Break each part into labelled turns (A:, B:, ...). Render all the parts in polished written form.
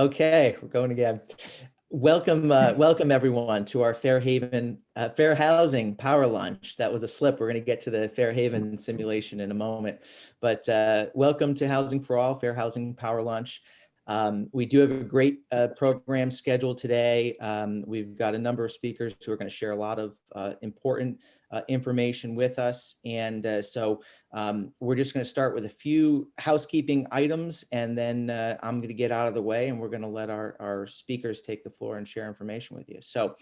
A: Okay, we're going again. Welcome, welcome everyone to our Fair Housing Power Lunch. That was a slip. We're going to get to the Fair Haven simulation in a moment, but welcome to Housing for All, Fair Housing Power Lunch. We do have a great program scheduled today. We've got a number of speakers who are going to share a lot of important information with us. And so we're just going to start with a few housekeeping items, and then I'm going to get out of the way and we're going to let our speakers take the floor and share information with you. So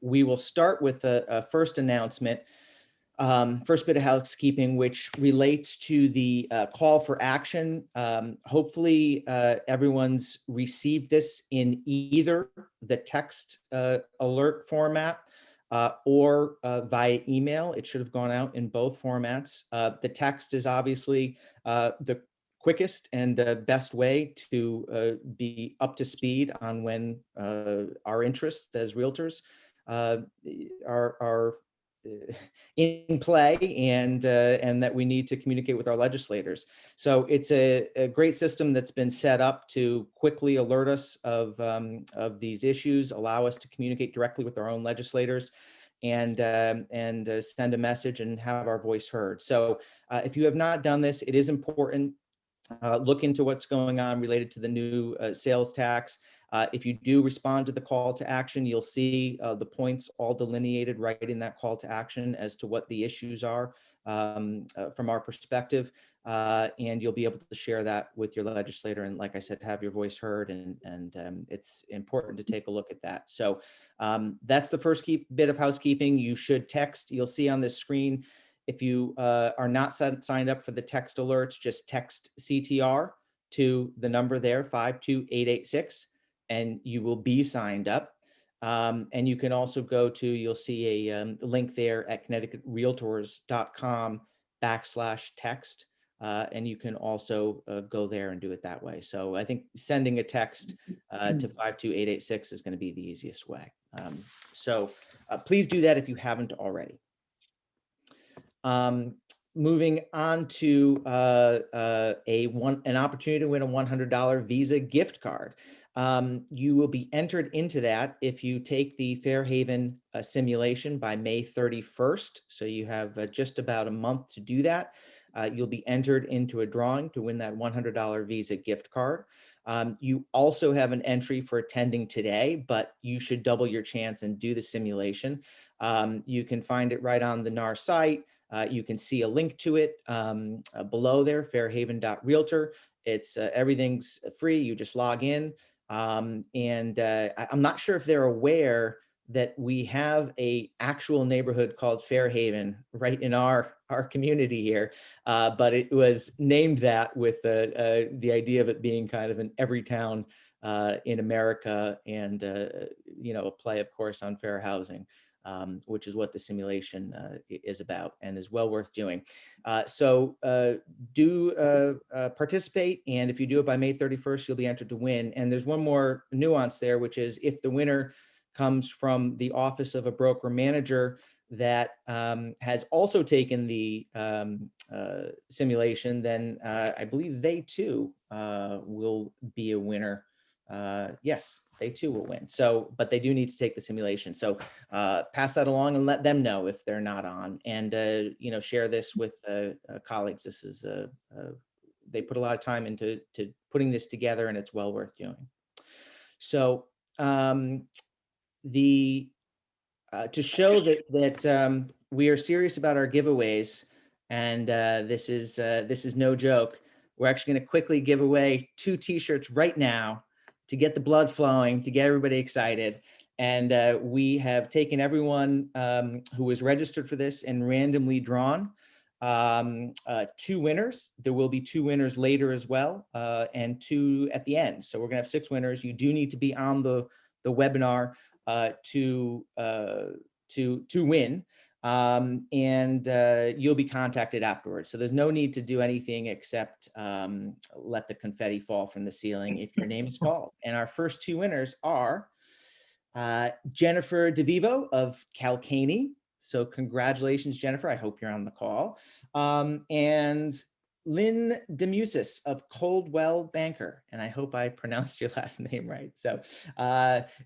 A: we will start with a first announcement. First bit of housekeeping, which relates to the call for action. Hopefully everyone's received this in either the text alert format or via email. It should have gone out in both formats. The text is obviously the quickest and best way to be up to speed on when our interests as realtors are in play, and that we need to communicate with our legislators. So it's a great system that's been set up to quickly alert us of these issues, allow us to communicate directly with our own legislators, and send a message and have our voice heard. So if you have not done this, it is important. Look into what's going on related to the new sales tax. If you do respond to the call to action, you'll see the points all delineated right in that call to action as to what the issues are from our perspective. And you'll be able to share that with your legislator. And like I said, have your voice heard, and it's important to take a look at that. So that's the first bit of housekeeping. You should text. You'll see on this screen, if you are not signed up for the text alerts, just text CTR to the number there, 52886, and you will be signed up. And you can also go to, you'll see a link there at connecticutrealtors.com/text. And you can also go there and do it that way. So I think sending a text to 52886 is going to be the easiest way. So please do that if you haven't already. Moving on to an opportunity to win a $100 Visa gift card. You will be entered into that if you take the Fair Haven simulation by May 31st. So you have just about a month to do that. You'll be entered into a drawing to win that $100 Visa gift card. You also have an entry for attending today, but you should double your chance and do the simulation. You can find it right on the NAR site. You can see a link to it below there, fairhaven.realtor. It's everything's free. You just log in. I'm not sure if they're aware that we have a actual neighborhood called Fair Haven right in our community here, but it was named that with the idea of it being kind of in every town in America, and a play, of course, on fair housing. Which is what the simulation is about, and is well worth doing. So do participate, and if you do it by May 31st, you'll be entered to win. And there's one more nuance there, which is if the winner comes from the office of a broker manager that has also taken the simulation, then I believe they too will be a winner. Yes, they too will win. So, but they do need to take the simulation. So pass that along and let them know if they're not on, and share this with colleagues. This is they put a lot of time into putting this together, and it's well worth doing. So to show that we are serious about our giveaways, and this is no joke, we're actually going to quickly give away 2 t-shirts right now to get the blood flowing, to get everybody excited. And we have taken everyone who was registered for this and randomly drawn 2 winners. There will be 2 winners later as well, and 2 at the end. So we're gonna have 6 winners. You do need to be on the webinar to win. And you'll be contacted afterwards. So there's no need to do anything except let the confetti fall from the ceiling if your name is called. And our first 2 winners are Jennifer DeVivo of Calcaney. So congratulations, Jennifer. I hope you're on the call. And Lynn DeMusis of Coldwell Banker, and I hope I pronounced your last name right. So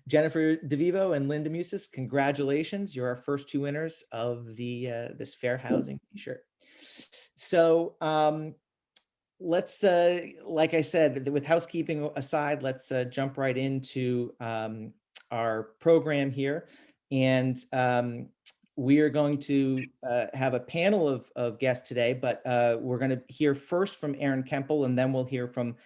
A: Jennifer DeVivo and Lynn DeMusis, congratulations. You're our first two winners of the this Fair Housing t-shirt. So let's, like I said, with housekeeping aside, let's jump right into our program here. And we are going to have a panel of guests today, but we're going to hear first from Erin Kemple, and then we'll hear from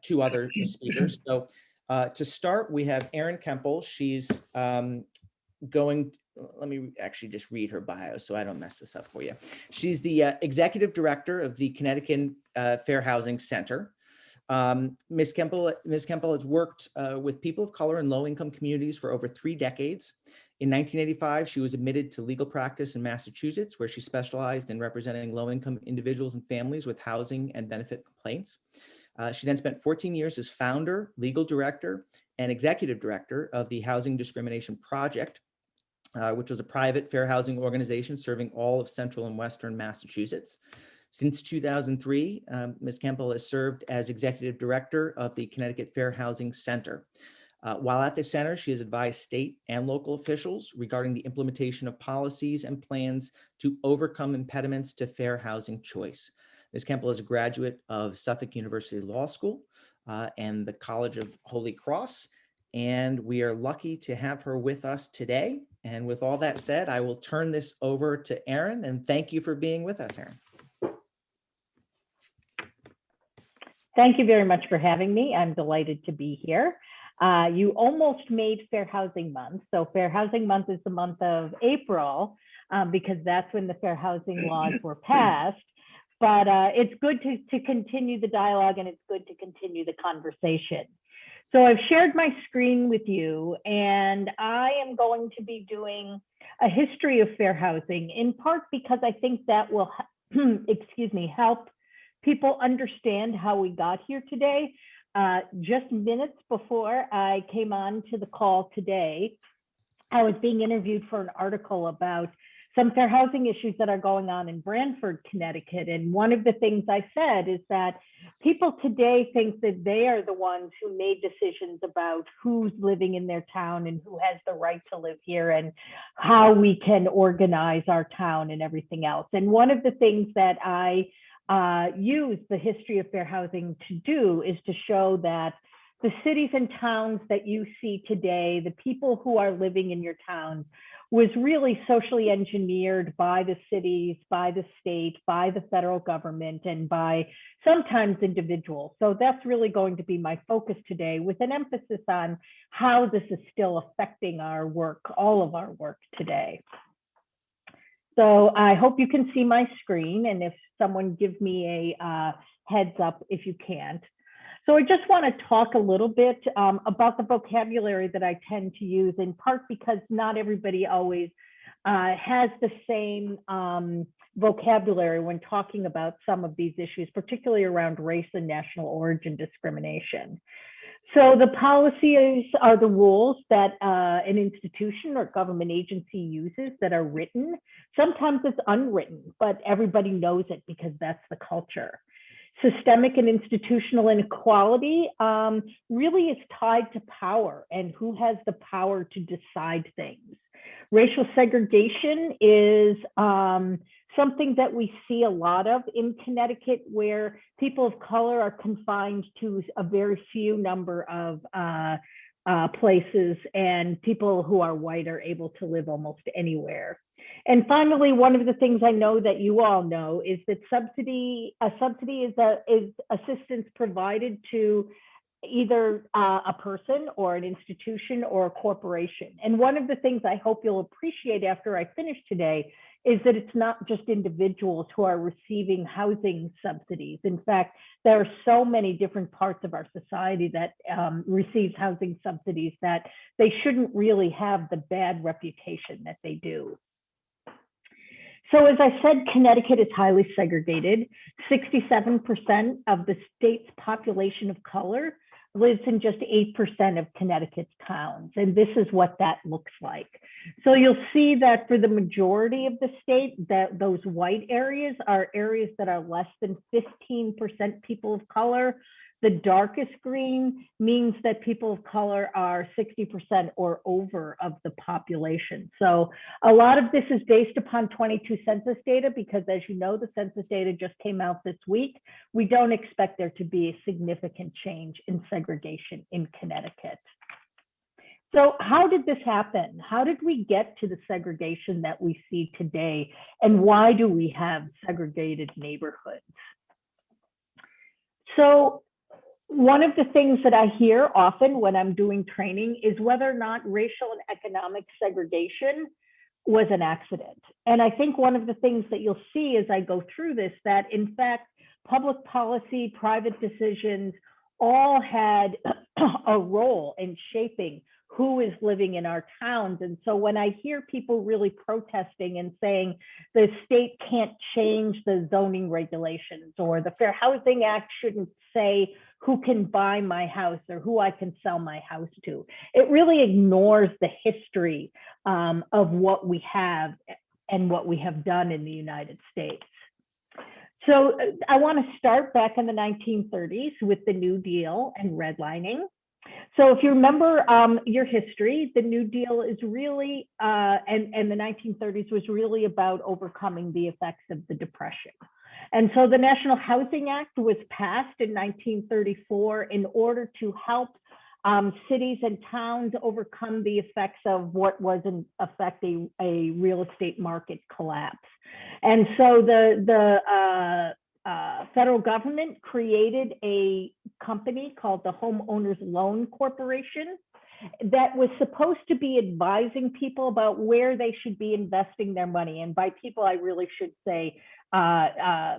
A: two other speakers. So to start, we have Erin Kemple. She's going, let me actually just read her bio so I don't mess this up for you. She's the executive director of the Connecticut Fair Housing Center. Ms. Kemple has worked with people of color in low-income communities for over 3 decades. In 1985, she was admitted to legal practice in Massachusetts, where she specialized in representing low-income individuals and families with housing and benefit complaints. She then spent 14 years as founder, legal director, and executive director of the Housing Discrimination Project, which was a private fair housing organization serving all of central and western Massachusetts. Since 2003, Ms. Campbell has served as executive director of the Connecticut Fair Housing Center. While at the center, she has advised state and local officials regarding the implementation of policies and plans to overcome impediments to fair housing choice. Ms. Campbell is a graduate of Suffolk University Law School and the College of Holy Cross, and we are lucky to have her with us today. And with all that said, I will turn this over to Erin, and thank you for being with us, Erin.
B: Thank you very much for having me. I'm delighted to be here. You almost made Fair Housing Month. So Fair Housing Month is the month of April because that's when the fair housing laws were passed. But it's good to continue the dialogue, and it's good to continue the conversation. So I've shared my screen with you, and I am going to be doing a history of fair housing, in part because I think that will, excuse me, help people understand how we got here today. Just minutes before I came on to the call today, I was being interviewed for an article about some fair housing issues that are going on in Branford, Connecticut. And one of the things I said is that people today think that they are the ones who made decisions about who's living in their town and who has the right to live here and how we can organize our town and everything else. And one of the things that I use the history of fair housing to do is to show that the cities and towns that you see today, the people who are living in your towns, was really socially engineered by the cities, by the state, by the federal government, and by sometimes individuals. So that's really going to be my focus today, with an emphasis on how this is still affecting our work, all of our work today. So I hope you can see my screen, and if someone gives me a heads up if you can't. So I just want to talk a little bit about the vocabulary that I tend to use, in part because not everybody always has the same vocabulary when talking about some of these issues, particularly around race and national origin discrimination. So the policies are the rules that an institution or government agency uses that are written. Sometimes it's unwritten, but everybody knows it because that's the culture. Systemic and institutional inequality really is tied to power and who has the power to decide things. Racial segregation is something that we see a lot of in Connecticut, where people of color are confined to a very few number of places, and people who are white are able to live almost anywhere. And finally, one of the things I know that you all know is that a subsidy is assistance provided to either a person or an institution or a corporation. And one of the things I hope you'll appreciate after I finish today is that it's not just individuals who are receiving housing subsidies. In fact, there are so many different parts of our society that receives housing subsidies that they shouldn't really have the bad reputation that they do. So as I said, Connecticut is highly segregated. 67% of the state's population of color lives in just 8% of Connecticut's towns. And this is what that looks like. So you'll see that for the majority of the state, that those white areas are areas that are less than 15% people of color. The darkest green means that people of color are 60% or over of the population. So a lot of this is based upon 22 census data, because as you know, the census data just came out this week. We don't expect there to be a significant change in segregation in Connecticut. So how did this happen? How did we get to the segregation that we see today? And why do we have segregated neighborhoods? So one of the things that I hear often when I'm doing training is whether or not racial and economic segregation was an accident. And I think one of the things that you'll see as I go through this, that in fact, public policy, private decisions, all had a role in shaping who is living in our towns. And so when I hear people really protesting and saying the state can't change the zoning regulations, or the Fair Housing Act shouldn't say who can buy my house or who I can sell my house to, it really ignores the history of what we have and what we have done in the United States. So I want to start back in the 1930s with the New Deal and redlining. So if you remember your history, the New Deal is really, and the 1930s was really about overcoming the effects of the Depression. And so the National Housing Act was passed in 1934 in order to help cities and towns overcome the effects of what was in effect a real estate market collapse. And so the federal government created a company called the Homeowners Loan Corporation that was supposed to be advising people about where they should be investing their money. And by people, I really should say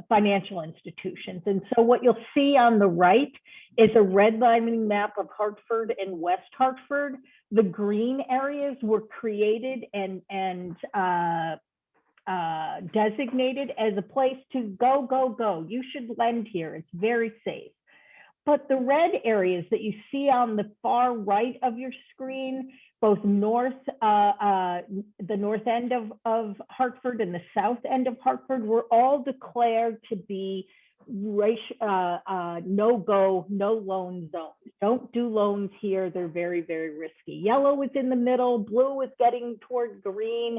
B: financial institutions. And so what you'll see on the right is a redlining map of Hartford and West Hartford. The green areas were created and designated as a place to go. You should lend here. It's very safe. But the red areas that you see on the far right of your screen, both the north end of Hartford and the south end of Hartford, were all declared to be no-go, no loan zones. Don't do loans here. They're very, very risky. Yellow is in the middle. Blue is getting toward green.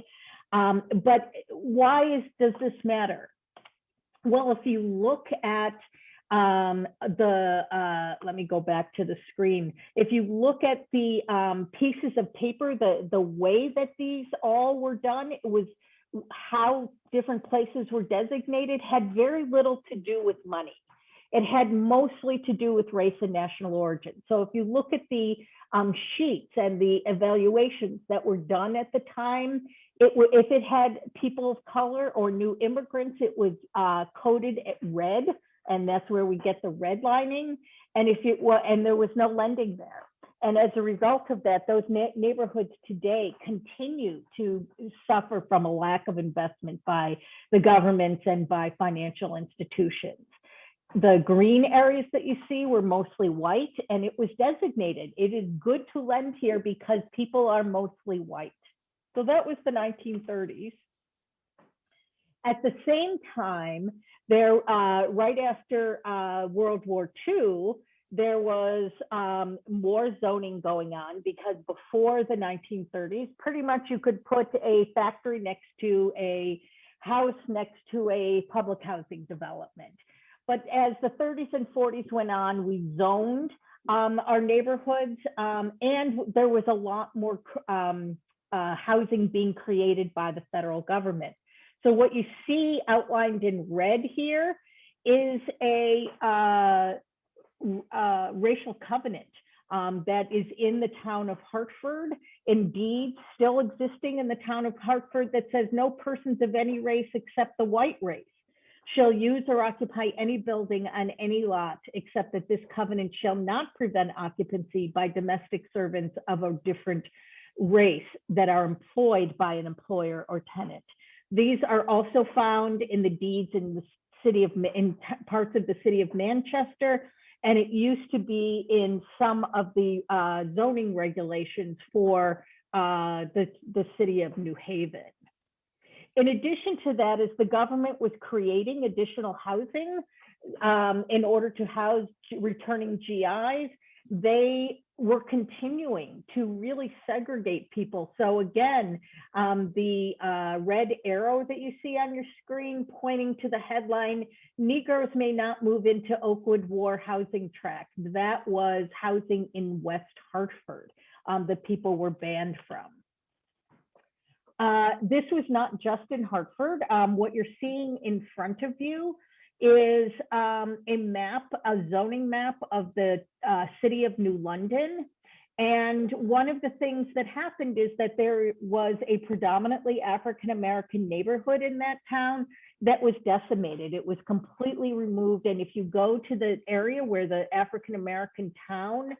B: But why does this matter? Well, if you look at let me go back to the screen. If you look at the pieces of paper, the way that these all were done, it was how different places were designated had very little to do with money. It had mostly to do with race and national origin. So if you look at the sheets and the evaluations that were done at the time, if it had people of color or new immigrants, it was coded at red, and that's where we get the redlining. And and there was no lending there. And as a result of that, those neighborhoods today continue to suffer from a lack of investment by the governments and by financial institutions. The green areas that you see were mostly white, and it was designated. It is good to lend here because people are mostly white. So that was the 1930s. At the same time, right after World War II, there was more zoning going on, because before the 1930s, pretty much you could put a factory next to a house next to a public housing development. But as the 30s and 40s went on, we zoned our neighborhoods, and there was a lot more housing being created by the federal government. So what you see outlined in red here is a racial covenant that is in the town of Hartford, indeed still existing in the town of Hartford, that says no persons of any race except the white race shall use or occupy any building on any lot, except that this covenant shall not prevent occupancy by domestic servants of a different race that are employed by an employer or tenant. These are also found in the deeds in the city of, in parts of the city of Manchester and it used to be in some of the zoning regulations for the city of New Haven. In addition to that, as the government was creating additional housing in order to house returning GIs, they were continuing to really segregate people. So again, the red arrow that you see on your screen pointing to the headline, Negroes may not move into Oakwood War housing tract. That was housing in West Hartford that people were banned from. This was not just in Hartford. What you're seeing in front of you is a map, a zoning map of the city of New London. And one of the things that happened is that there was a predominantly African-American neighborhood in that town that was decimated. It was completely removed. And if you go to the area where the African-American town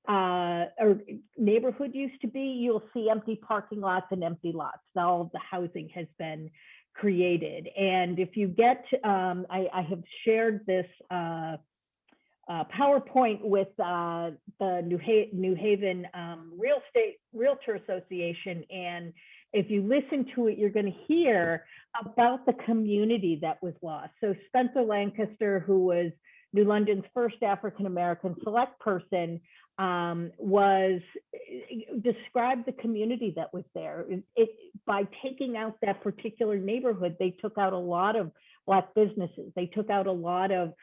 B: or neighborhood used to be, you'll see empty parking lots and empty lots. All of the housing has been created. And if you get, I have shared this PowerPoint with the New Haven Realtor Association. And if you listen to it, you're going to hear about the community that was lost. So Spencer Lancaster, who was New London's first African-American select person, described the community that was there. By taking out that particular neighborhood, they took out a lot of Black businesses. They took out a lot of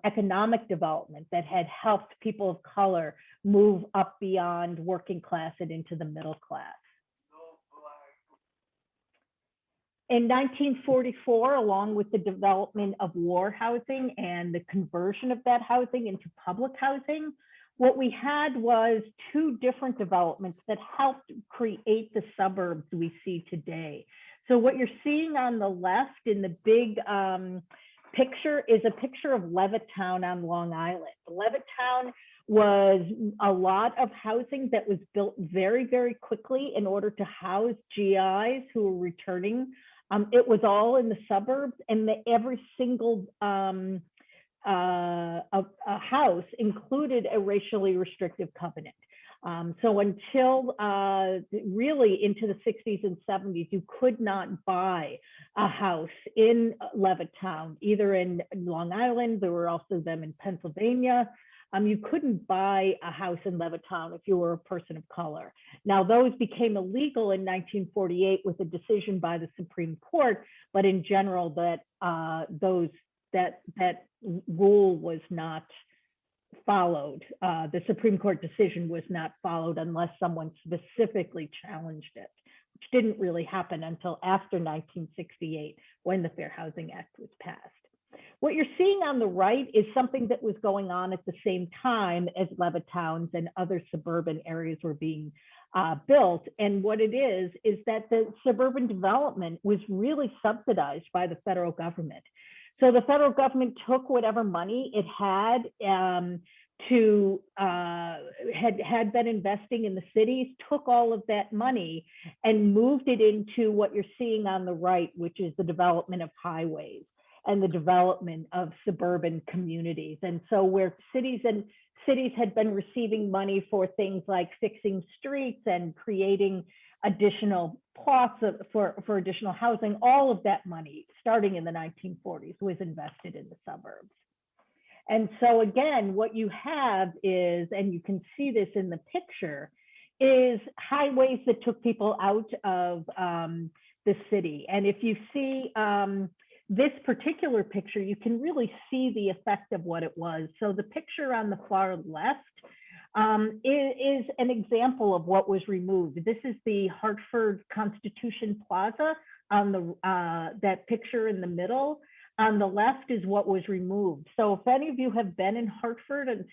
B: economic development that had helped people of color move up beyond working class and into the middle class. In 1944, along with the development of war housing and the conversion of that housing into public housing, what we had was two different developments that helped create the suburbs we see today. So what you're seeing on the left in the big picture is a picture of Levittown on Long Island. Levittown was a lot of housing that was built very, very quickly in order to house GIs who were returning. It was all in the suburbs, and every single a house included a racially restrictive covenant. So until really into the 60s and 70s, you could not buy a house in Levittown, either in Long Island. There were also them in Pennsylvania. You couldn't buy a house in Levittown if you were a person of color. Now, those became illegal in 1948 with a decision by the Supreme Court, but in general, that rule was not followed. The Supreme Court decision was not followed unless someone specifically challenged it, which didn't really happen until after 1968 when the Fair Housing Act was passed. What you're seeing on the right is something that was going on at the same time as Levittowns and other suburban areas were being built. And what it is that the suburban development was really subsidized by the federal government. So the federal government took whatever money it had had been investing in the cities, took all of that money and moved it into what you're seeing on the right, which is the development of highways and the development of suburban communities. And so where cities had been receiving money for things like fixing streets and creating additional plots for additional housing, all of that money starting in the 1940s was invested in the suburbs. And so again, what you have is, and you can see this in the picture, is highways that took people out of the city. And if you see this particular picture, you can really see the effect of what it was. So the picture on the far left is an example of what was removed. This is the Hartford Constitution Plaza on that picture in the middle. On the left is what was removed. So if any of you have been in Hartford and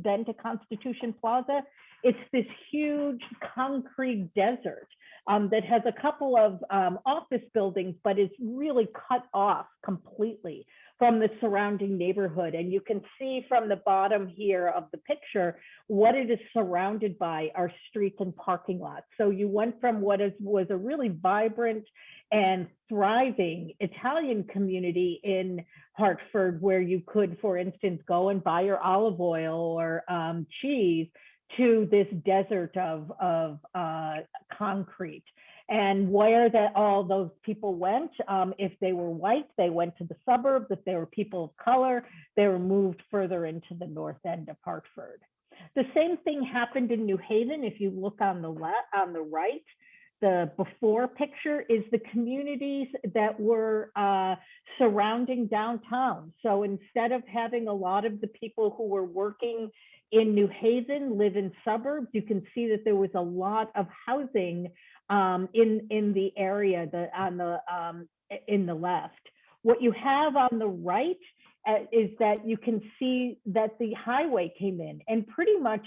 B: been to Constitution Plaza, it's this huge concrete desert that has a couple of office buildings, but is really cut off completely from the surrounding neighborhood. And you can see from the bottom here of the picture, what it is surrounded by are streets and parking lots. So you went from what was a really vibrant and thriving Italian community in Hartford, where you could, for instance, go and buy your olive oil or cheese, to this desert of concrete. And where that all those people went, if they were white, they went to the suburbs. If they were people of color, they were moved further into the north end of Hartford. The same thing happened in New Haven. If you look on the right, the before picture is the communities that were surrounding downtown. So instead of having a lot of the people who were working in New Haven live in suburbs, you can see that there was a lot of housing in the area in the left. What you have on the right is that you can see that the highway came in, and pretty much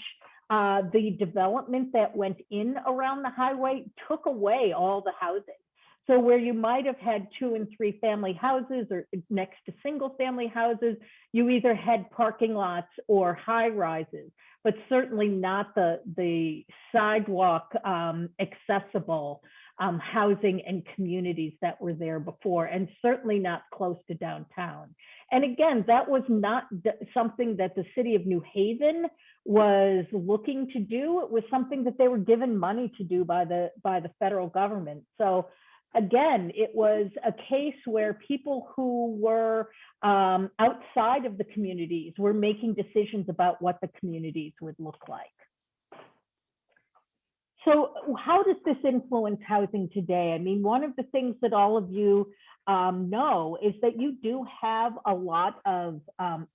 B: the development that went in around the highway took away all the housing. So where you might have had 2 and 3 family houses or next to single family houses, you either had parking lots or high rises, but certainly not the sidewalk accessible housing and communities that were there before, and certainly not close to downtown. And again, that was not something that the city of New Haven was looking to do. It was something that they were given money to do by the federal government. So again, it was a case where people who were outside of the communities were making decisions about what the communities would look like. So how does this influence housing today? I mean, one of the things that all of you know is that you do have a lot of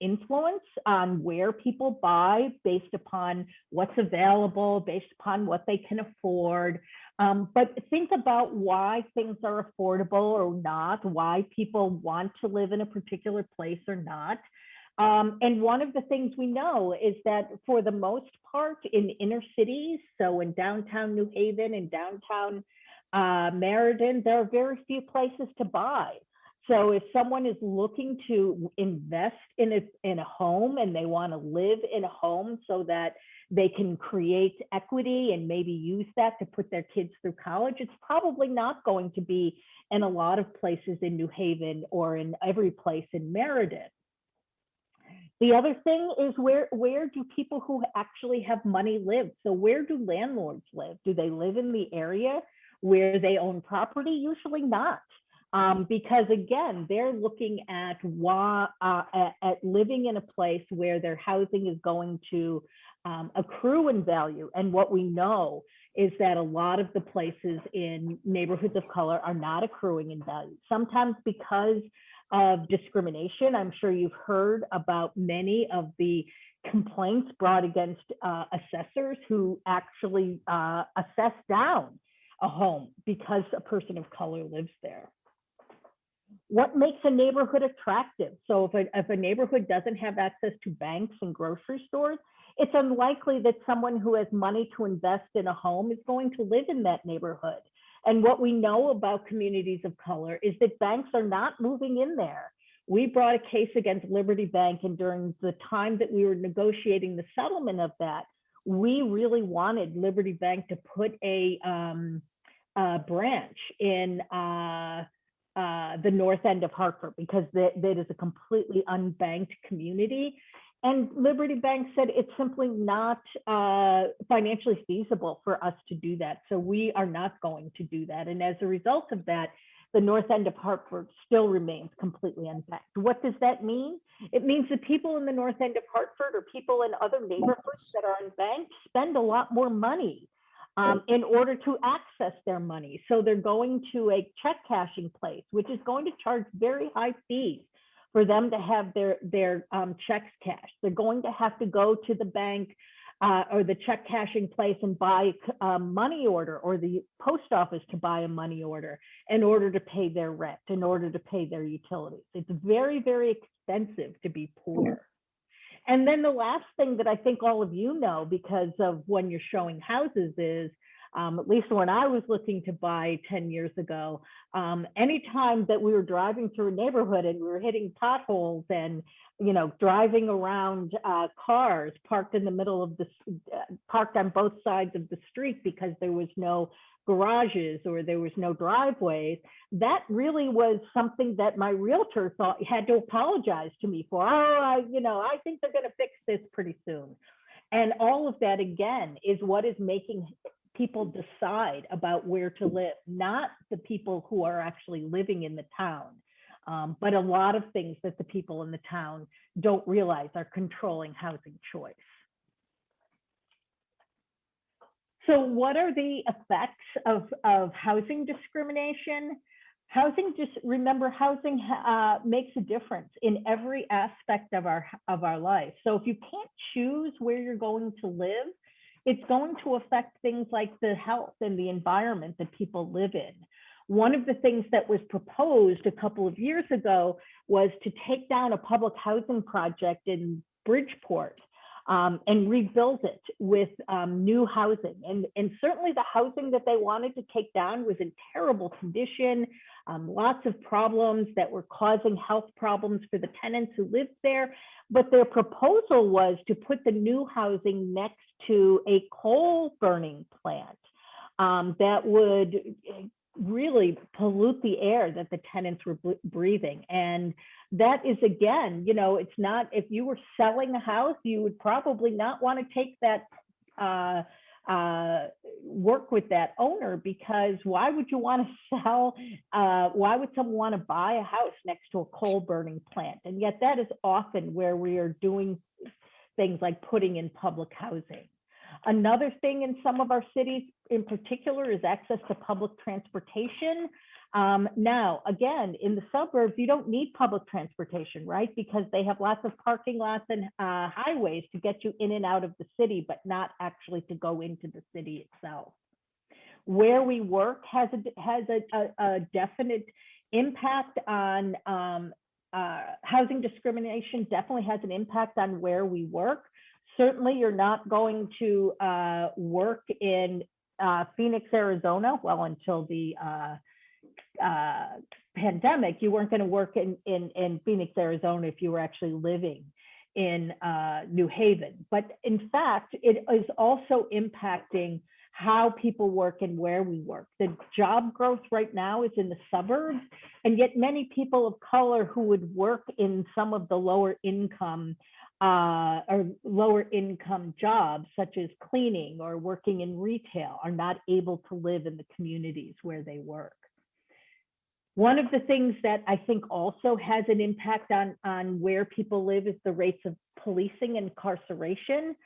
B: influence on where people buy based upon what's available, based upon what they can afford. But think about why things are affordable or not, why people want to live in a particular place or not. And one of the things we know is that for the most part in inner cities, so in downtown New Haven and downtown Meriden, there are very few places to buy. So if someone is looking to invest in a home and they want to live in a home so that they can create equity and maybe use that to put their kids through college, it's probably not going to be in a lot of places in New Haven or in every place in Meriden. The other thing is where do people who actually have money live? So where do landlords live? Do they live in the area where they own property? Usually not, because again, they're looking at living in a place where their housing is going to accrue in value. And what we know is that a lot of the places in neighborhoods of color are not accruing in value, sometimes because of discrimination. I'm sure you've heard about many of the complaints brought against assessors who actually assess down a home because a person of color lives there. What makes a neighborhood attractive? So if a neighborhood doesn't have access to banks and grocery stores, it's unlikely that someone who has money to invest in a home is going to live in that neighborhood. And what we know about communities of color is that banks are not moving in there. We brought a case against Liberty Bank, and during the time that we were negotiating the settlement of that, we really wanted Liberty Bank to put a branch in the north end of Hartford, because that is a completely unbanked community. And Liberty Bank said it's simply not financially feasible for us to do that. So we are not going to do that. And as a result of that, the north end of Hartford still remains completely unbanked. What does that mean? It means that people in the north end of Hartford or people in other neighborhoods that are unbanked spend a lot more money in order to access their money. So they're going to a check cashing place, which is going to charge very high fees for them to have their checks cashed. They're going to have to go to the bank or the check cashing place and buy a money order, or the post office to buy a money order in order to pay their rent, in order to pay their utilities. It's very, very expensive to be poor. And then the last thing that I think all of you know, because of when you're showing houses, is At least when I was looking to buy 10 years ago, anytime that we were driving through a neighborhood and we were hitting potholes and, you know, driving around cars parked in the middle of the, parked on both sides of the street because there was no garages or there was no driveways, that really was something that my realtor thought had to apologize to me for. Oh, I think they're going to fix this pretty soon. And all of that, again, is what is making people decide about where to live, not the people who are actually living in the town, but a lot of things that the people in the town don't realize are controlling housing choice. So what are the effects of housing discrimination? Remember, housing makes a difference in every aspect of our life. So if you can't choose where you're going to live, it's going to affect things like the health and the environment that people live in. One of the things that was proposed a couple of years ago was to take down a public housing project in Bridgeport and rebuild it with new housing. And certainly the housing that they wanted to take down was in terrible condition, lots of problems that were causing health problems for the tenants who lived there. But their proposal was to put the new housing next to a coal burning plant that would really pollute the air that the tenants were breathing. And that is, again, it's not, if you were selling a house, you would probably not want to take that, work with that owner, because why would you want to sell, why would someone want to buy a house next to a coal burning plant? And yet that is often where we are doing things like putting in public housing. Another thing in some of our cities in particular is access to public transportation. Now, again, in the suburbs, you don't need public transportation, right? Because they have lots of parking lots and highways to get you in and out of the city, but not actually to go into the city itself. Where we work has a definite impact on housing discrimination, definitely has an impact on where we work. Certainly, you're not going to work in Phoenix, Arizona. Well, until the pandemic, you weren't going to work in Phoenix, Arizona if you were actually living in New Haven. But in fact, it is also impacting how people work and where we work. The job growth right now is in the suburbs, and yet many people of color who would work in some of the lower income jobs, such as cleaning or working in retail, are not able to live in the communities where they work. One of the things that I think also has an impact on where people live is the rates of policing and incarceration.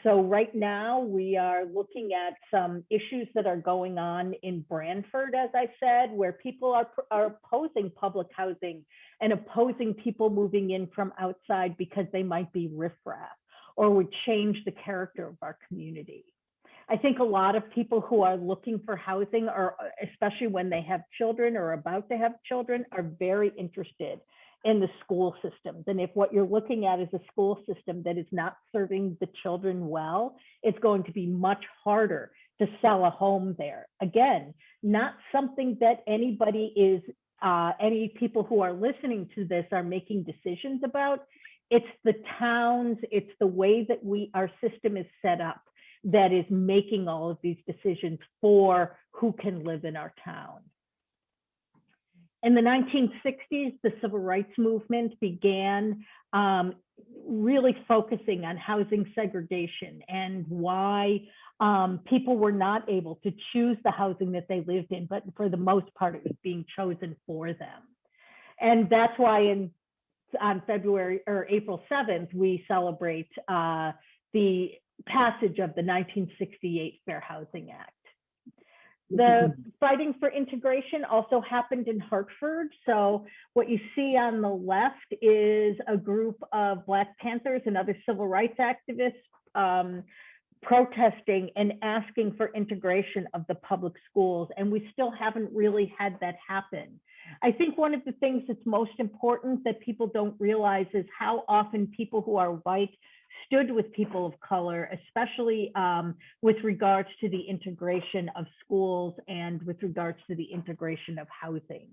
B: So right now we are looking at some issues that are going on in Branford, as I said, where people are opposing public housing and opposing people moving in from outside because they might be riffraff or would change the character of our community. I think a lot of people who are looking for housing, or especially when they have children or about to have children, are very interested in the school systems. And if what you're looking at is a school system that is not serving the children well, it's going to be much harder to sell a home there. Again, not something that anybody is, any people who are listening to this are making decisions about. It's the towns, it's the way that our system is set up that is making all of these decisions for who can live in our town. In the 1960s, the civil rights movement began really focusing on housing segregation and why people were not able to choose the housing that they lived in, but for the most part, it was being chosen for them. And that's why on April 7th, we celebrate the passage of the 1968 Fair Housing Act. The fighting for integration also happened in Hartford. So what you see on the left is a group of Black Panthers and other civil rights activists protesting and asking for integration of the public schools. And we still haven't really had that happen. I think one of the things that's most important that people don't realize is how often people who are white stood with people of color, especially with regards to the integration of schools and with regards to the integration of housing.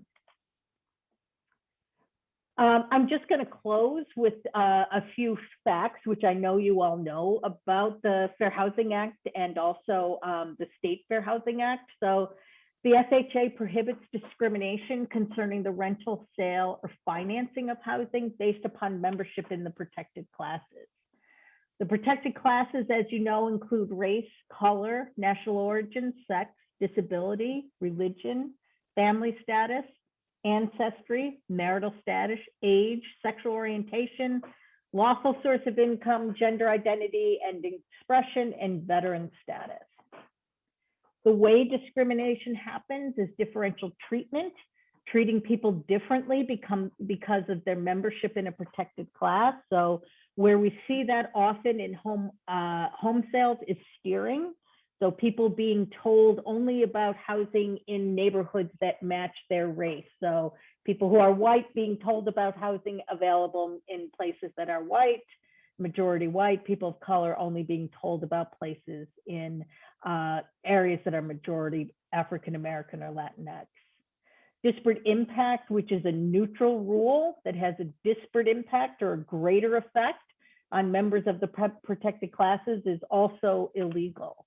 B: I'm just going to close with a few facts, which I know you all know about the Fair Housing Act and also the State Fair Housing Act. So the FHA prohibits discrimination concerning the rental, sale, or financing of housing based upon membership in the protected classes. The protected classes, as you know, include race, color, national origin, sex, disability, religion, family status, ancestry, marital status, age, sexual orientation, lawful source of income, gender identity and expression, and veteran status. The way discrimination happens is differential treatment, treating people differently because of their membership in a protected class. So where we see that often in home sales is steering. So people being told only about housing in neighborhoods that match their race. So people who are white being told about housing available in places that are white, majority white, people of color only being told about places in areas that are majority African-American or Latinx. Disparate impact, which is a neutral rule that has a disparate impact or a greater effect on members of the protected classes, is also illegal.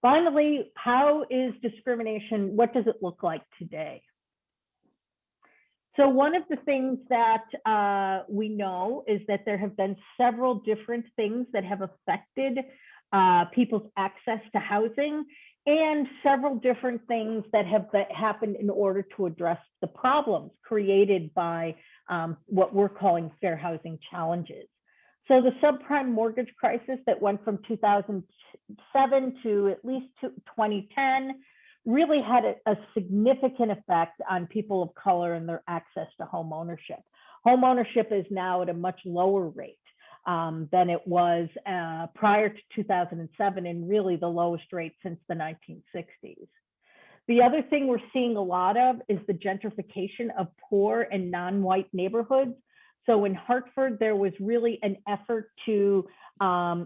B: Finally, how is discrimination, what does it look like today? So one of the things that we know is that there have been several different things that have affected people's access to housing, and several different things that have happened in order to address the problems created by what we're calling fair housing challenges. So the subprime mortgage crisis that went from 2007 to at least 2010 really had a significant effect on people of color and their access to home ownership. Home ownership is now at a much lower rate than it was prior to 2007, and really the lowest rate since the 1960s. The other thing we're seeing a lot of is the gentrification of poor and non-white neighborhoods. So in Hartford, there was really an effort to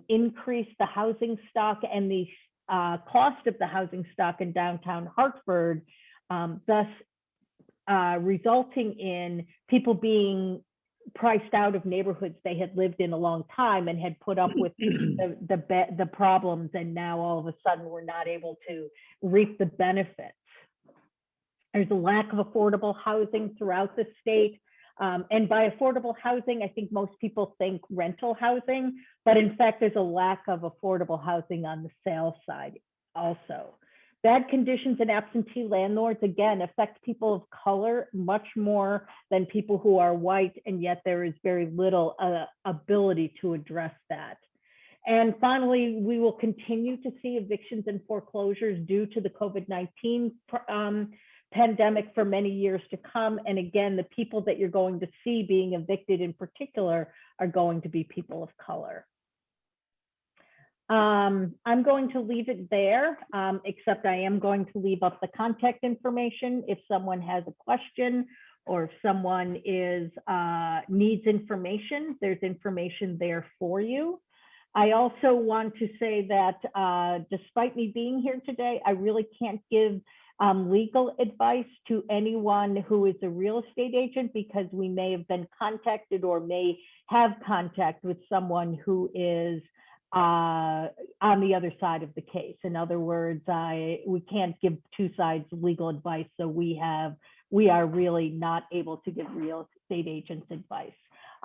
B: increase the housing stock and the cost of the housing stock in downtown Hartford, thus resulting in people being priced out of neighborhoods they had lived in a long time and had put up with the problems, and now all of a sudden we're not able to reap the benefits. There's a lack of affordable housing throughout the state. And by affordable housing, I think most people think rental housing, but in fact, there's a lack of affordable housing on the sales side also. Bad conditions and absentee landlords, again, affect people of color much more than people who are white, and yet there is very little ability to address that. And finally, we will continue to see evictions and foreclosures due to the COVID-19 pandemic for many years to come. And again, the people that you're going to see being evicted in particular are going to be people of color. I'm going to leave it there, except I am going to leave up the contact information if someone has a question or if someone needs information, there's information there for you. I also want to say that despite me being here today, I really can't give legal advice to anyone who is a real estate agent, because we may have been contacted or may have contact with someone who is on the other side of the case. In other words, we can't give two sides legal advice, so we are really not able to give real estate agents advice.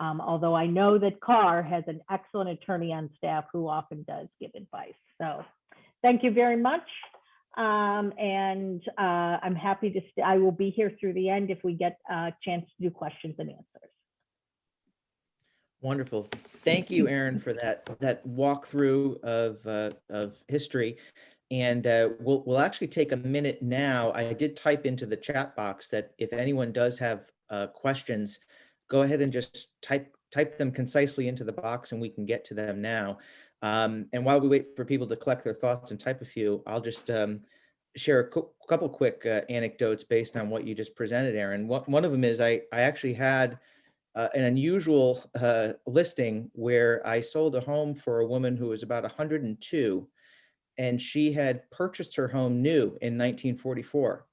B: Although I know that Carr has an excellent attorney on staff who often does give advice. So thank you very much. And I'm happy to I will be here through the end if we get a chance to do questions and answers.
A: Wonderful. Thank you, Erin, for that walkthrough of history. And we'll actually take a minute now. I did type into the chat box that if anyone does have questions, go ahead and just type them concisely into the box and we can get to them now. And while we wait for people to collect their thoughts and type a few, I'll just share a couple quick anecdotes based on what you just presented, Erin. One of them is I actually had an unusual listing where I sold a home for a woman who was about 102, and she had purchased her home new in 1944.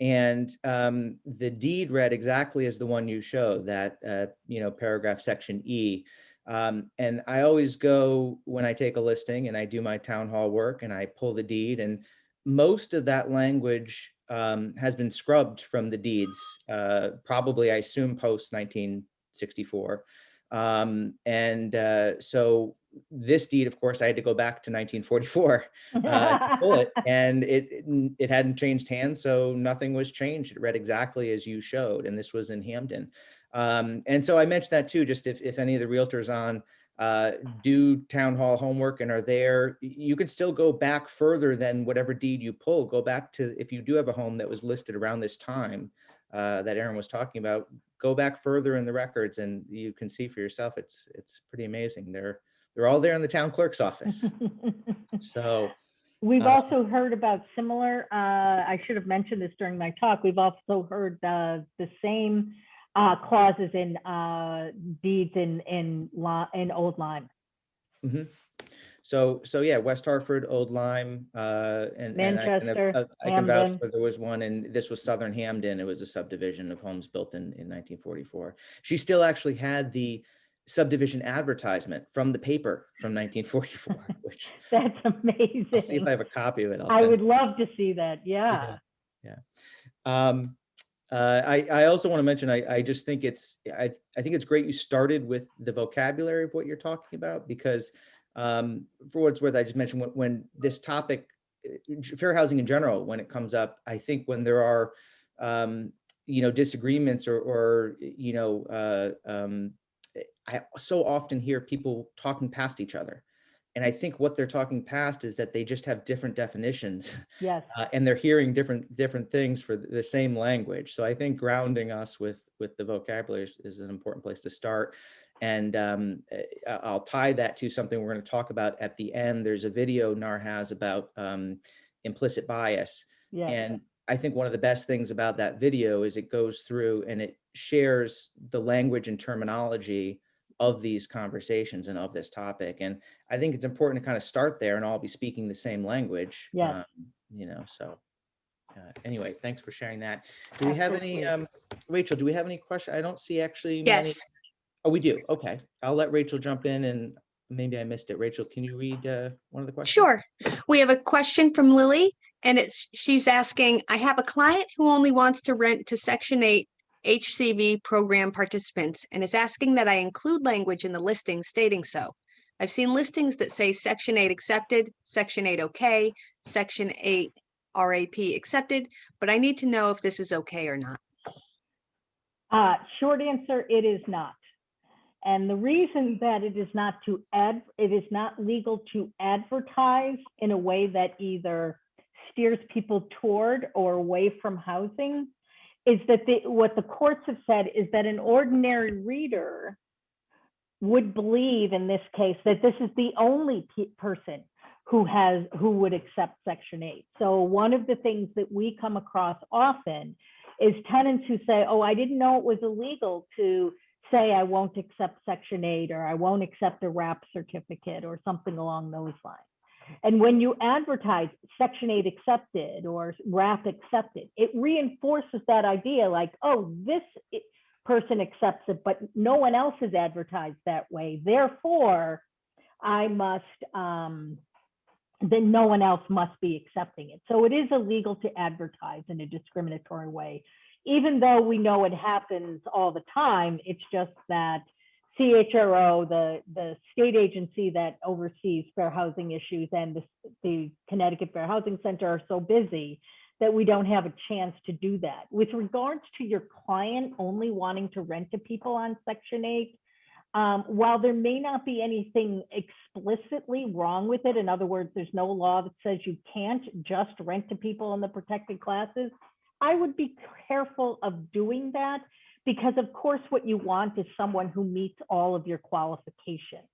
A: And the deed read exactly as the one you showed, that, paragraph section E. And I always go when I take a listing and I do my town hall work and I pull the deed, and most of that language has been scrubbed from the deeds, probably, I assume, post 1964. So this deed, of course, I had to go back to 1944 to pull it, and it hadn't changed hands, so nothing was changed. It read exactly as you showed, and this was in Hamden. And so I mentioned that too, just if any of the realtors on do town hall homework and are there, you can still go back further than whatever deed you pull. Go back to, if you do have a home that was listed around this time that Erin was talking about, go back further in the records and you can see for yourself. It's pretty amazing. They're all there in the town clerk's office. So
B: we've also heard about similar, I should have mentioned this during my talk, we've also heard the same clauses in deeds in Old Lyme.
A: Mm-hmm. So yeah, West Hartford, Old Lyme, and
B: Manchester,
A: I can vouch
B: Hamden.
A: for, there was one, and this was Southern Hamden. It was a subdivision of homes built in 1944. She still actually had the subdivision advertisement from the paper from 1944, which
B: that's amazing.
A: I'll see if I have a copy of it.
B: I would love to see that. Yeah.
A: I also want to mention, I just think I think it's great you started with the vocabulary of what you're talking about, because for what it's worth, I just mentioned when this topic, fair housing in general, when it comes up, I think when there are, disagreements or I so often hear people talking past each other. And I think what they're talking past is that they just have different definitions.
B: Yes.
A: And they're hearing different things for the same language. So I think grounding us with the vocabulary is an important place to start. And I'll tie that to something we're going to talk about at the end. There's a video NAR has about implicit bias.
B: Yeah.
A: And I think one of the best things about that video is it goes through and it shares the language and terminology of these conversations and of this topic. And I think it's important to kind of start there and all be speaking the same language.
B: Yes.
A: Anyway, thanks for sharing that. Do we have any, Rachel, do we have any questions? I don't see actually
C: Yes.
A: many. Oh, we do. Okay. I'll let Rachel jump in, and maybe I missed it. Rachel, can you read one of the questions?
C: Sure. We have a question from Lily, and she's asking, I have a client who only wants to rent to Section 8 HCV program participants and is asking that I include language in the listing stating so. I've seen listings that say Section 8 accepted, Section 8 okay, Section 8 RAP accepted, but I need to know if this is okay or not.
B: Short answer, it is not. And the reason that it is not legal to advertise in a way that either steers people toward or away from housing is that what the courts have said is that an ordinary reader would believe in this case that this is the only person who would accept Section 8. So one of the things that we come across often is tenants who say, oh, I didn't know it was illegal to say I won't accept Section 8 or I won't accept a RAP certificate or something along those lines. And when you advertise Section 8 accepted or RAP accepted, it reinforces that idea like, oh, this person accepts it, but no one else is advertised that way. Therefore, I must, then no one else must be accepting it. So it is illegal to advertise in a discriminatory way. Even though we know it happens all the time, it's just that CHRO, the state agency that oversees fair housing issues, and the Connecticut Fair Housing Center are so busy that we don't have a chance to do that. With regards to your client only wanting to rent to people on Section 8, while there may not be anything explicitly wrong with it, in other words, there's no law that says you can't just rent to people in the protected classes, I would be careful of doing that, because of course what you want is someone who meets all of your qualifications.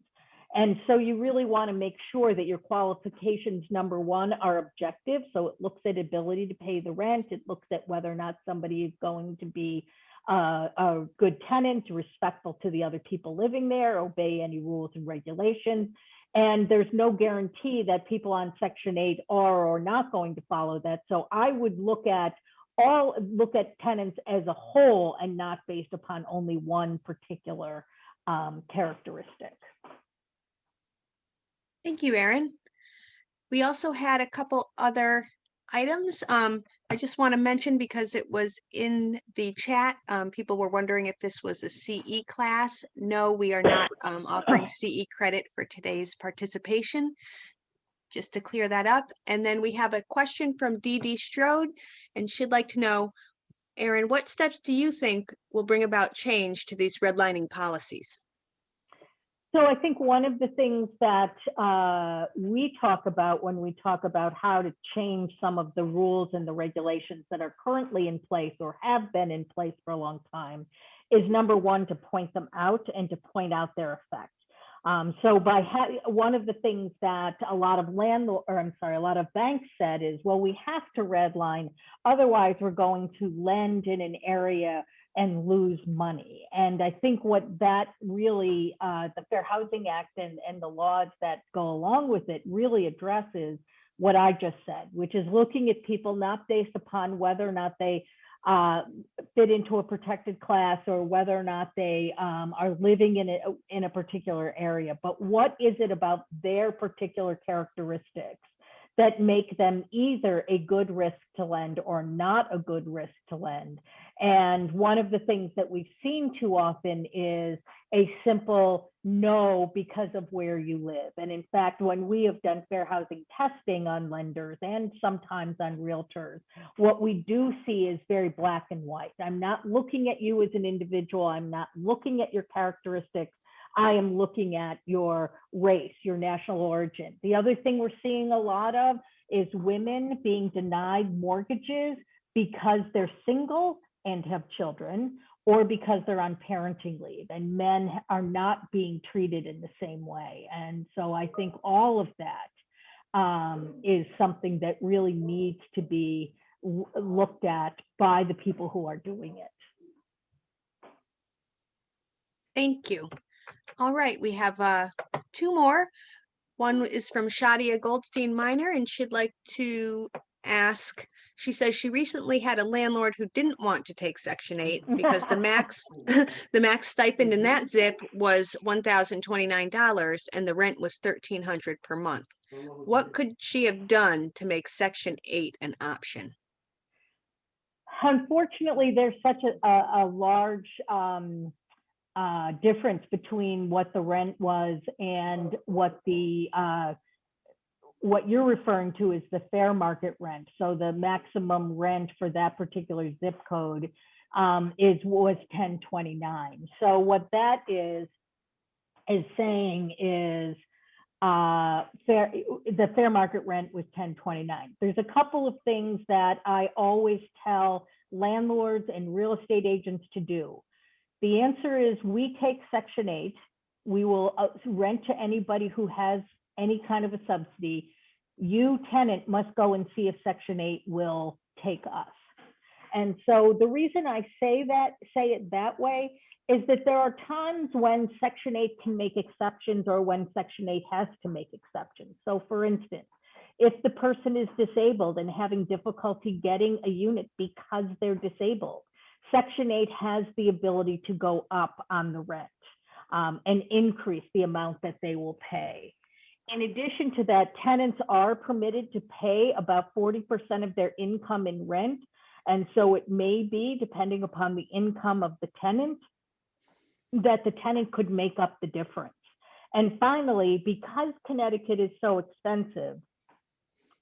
B: And so you really want to make sure that your qualifications, number one, are objective. So it looks at ability to pay the rent. It looks at whether or not somebody is going to be a good tenant, respectful to the other people living there, obey any rules and regulations. And there's no guarantee that people on Section 8 are or not going to follow that. So I would look at tenants as a whole and not based upon only one particular characteristic.
C: Thank you, Erin. We also had a couple other items. I just want to mention, because it was in the chat, people were wondering if this was a CE class. No, we are not offering CE credit for today's participation, just to clear that up. And then we have a question from Dee Dee Strode, and she'd like to know, Erin, what steps do you think will bring about change to these redlining policies?
B: So I think one of the things that we talk about when we talk about how to change some of the rules and the regulations that are currently in place or have been in place for a long time is, number one, to point them out and to point out their effect. So by one of the things that a lot of banks said is, well, we have to redline, otherwise we're going to lend in an area and lose money. And I think what that really, the Fair Housing Act and the laws that go along with it really addresses what I just said, which is looking at people not based upon whether or not they fit into a protected class or whether or not they are living in a particular area, but what is it about their particular characteristics that make them either a good risk to lend or not a good risk to lend. And one of the things that we've seen too often is a simple no because of where you live. And in fact, when we have done fair housing testing on lenders and sometimes on realtors, what we do see is very black and white. I'm not looking at you as an individual. I'm not looking at your characteristics. I am looking at your race, your national origin. The other thing we're seeing a lot of is women being denied mortgages because they're single and have children, or because they're on parenting leave, and men are not being treated in the same way. And so I think all of that is something that really needs to be looked at by the people who are doing it.
C: Thank you. All right, we have two more. One is from Shadia Goldstein Minor, and she'd like to ask, she says she recently had a landlord who didn't want to take Section 8 because the max the max stipend in that zip was $1,029 and the rent was $1,300 per month. What could she have done to make Section 8 an option?
B: Unfortunately, there's such a large difference between what the rent was and what the what you're referring to is the fair market rent. So the maximum rent for that particular zip code was $1,029. So what that is saying is the fair market rent was $1,029. There's a couple of things that I always tell landlords and real estate agents to do. The answer is, we take Section 8. We will rent to anybody who has any kind of a subsidy. You, tenant, must go and see if Section 8 will take us. And so the reason I say it that way is that there are times when Section 8 can make exceptions or when Section 8 has to make exceptions. So for instance, if the person is disabled and having difficulty getting a unit because they're disabled, Section 8 has the ability to go up on the rent and increase the amount that they will pay. In addition to that, tenants are permitted to pay about 40% of their income in rent. And so it may be, depending upon the income of the tenant, that the tenant could make up the difference. And finally, because Connecticut is so expensive,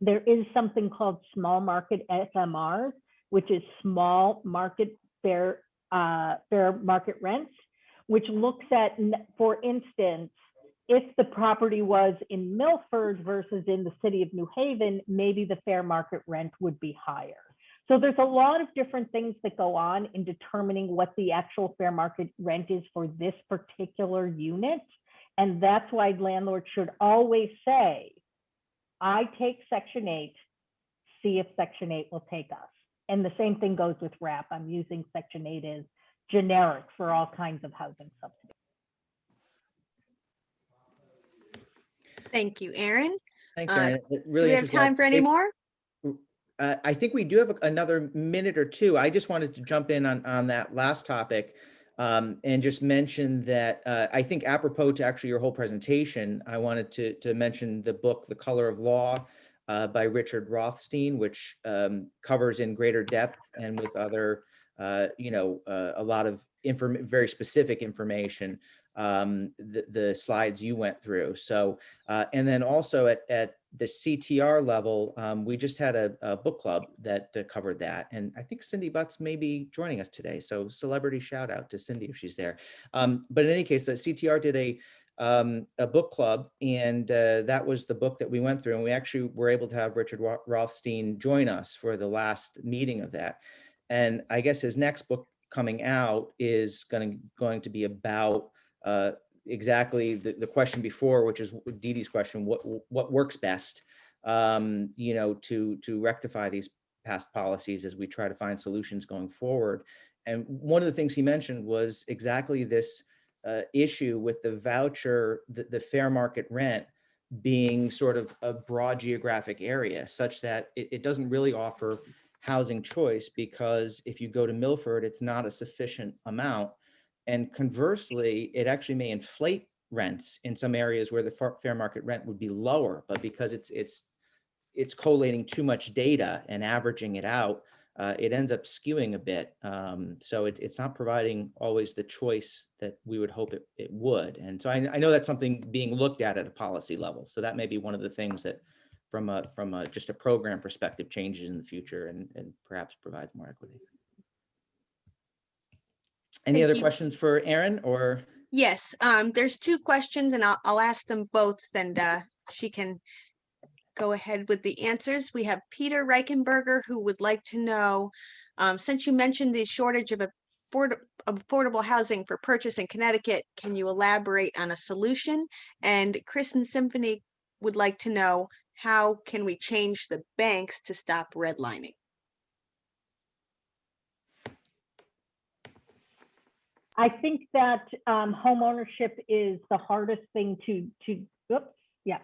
B: there is something called small market SMRs, which is small market fair market rents, which looks at, for instance, if the property was in Milford versus in the city of New Haven, maybe the fair market rent would be higher. So there's a lot of different things that go on in determining what the actual fair market rent is for this particular unit. And that's why landlords should always say, I take Section 8, see if Section 8 will take us. And the same thing goes with RAP. I'm using Section 8 as generic for all kinds of housing subsidies.
C: Thank you, Erin.
A: Thanks, Erin.
C: Do
A: Really
C: we have
A: interesting.
C: time for any more?
A: I think we do have another minute or two. I just wanted to jump in on that last topic and just mention that I think apropos to actually your whole presentation, I wanted to mention the book, The Color of Law by Richard Rothstein, which covers in greater depth and with other, a lot of very specific information, the slides you went through. So, and then also at the CTR level, we just had a book club that covered that. And I think Cindy Butts may be joining us today. So celebrity shout out to Cindy if she's there. But in any case, the CTR did a book club, and that was the book that we went through. And we actually were able to have Richard Rothstein join us for the last meeting of that. And I guess his next book coming out is going to be about exactly the question before, which is Dee Dee's question, what works best, to rectify these past policies as we try to find solutions going forward. And one of the things he mentioned was exactly this issue with the voucher, the fair market rent being sort of a broad geographic area, such that it doesn't really offer housing choice, because if you go to Milford, it's not a sufficient amount. And conversely, it actually may inflate rents in some areas where the fair market rent would be lower, but because it's collating too much data and averaging it out, it ends up skewing a bit. So it's not providing always the choice that we would hope it would. And so I know that's something being looked at a policy level. So that may be one of the things that from just a program perspective changes in the future and perhaps provides more equity. Any other questions for Erin or?
C: Yes, there's two questions and I'll ask them both, and she can go ahead with the answers. We have Peter Reichenberger, who would like to know, since you mentioned the shortage of affordable housing for purchase in Connecticut, can you elaborate on a solution? And Kristen Symphony would like to know, how can we change the banks to stop redlining?
B: I think that home ownership is the hardest thing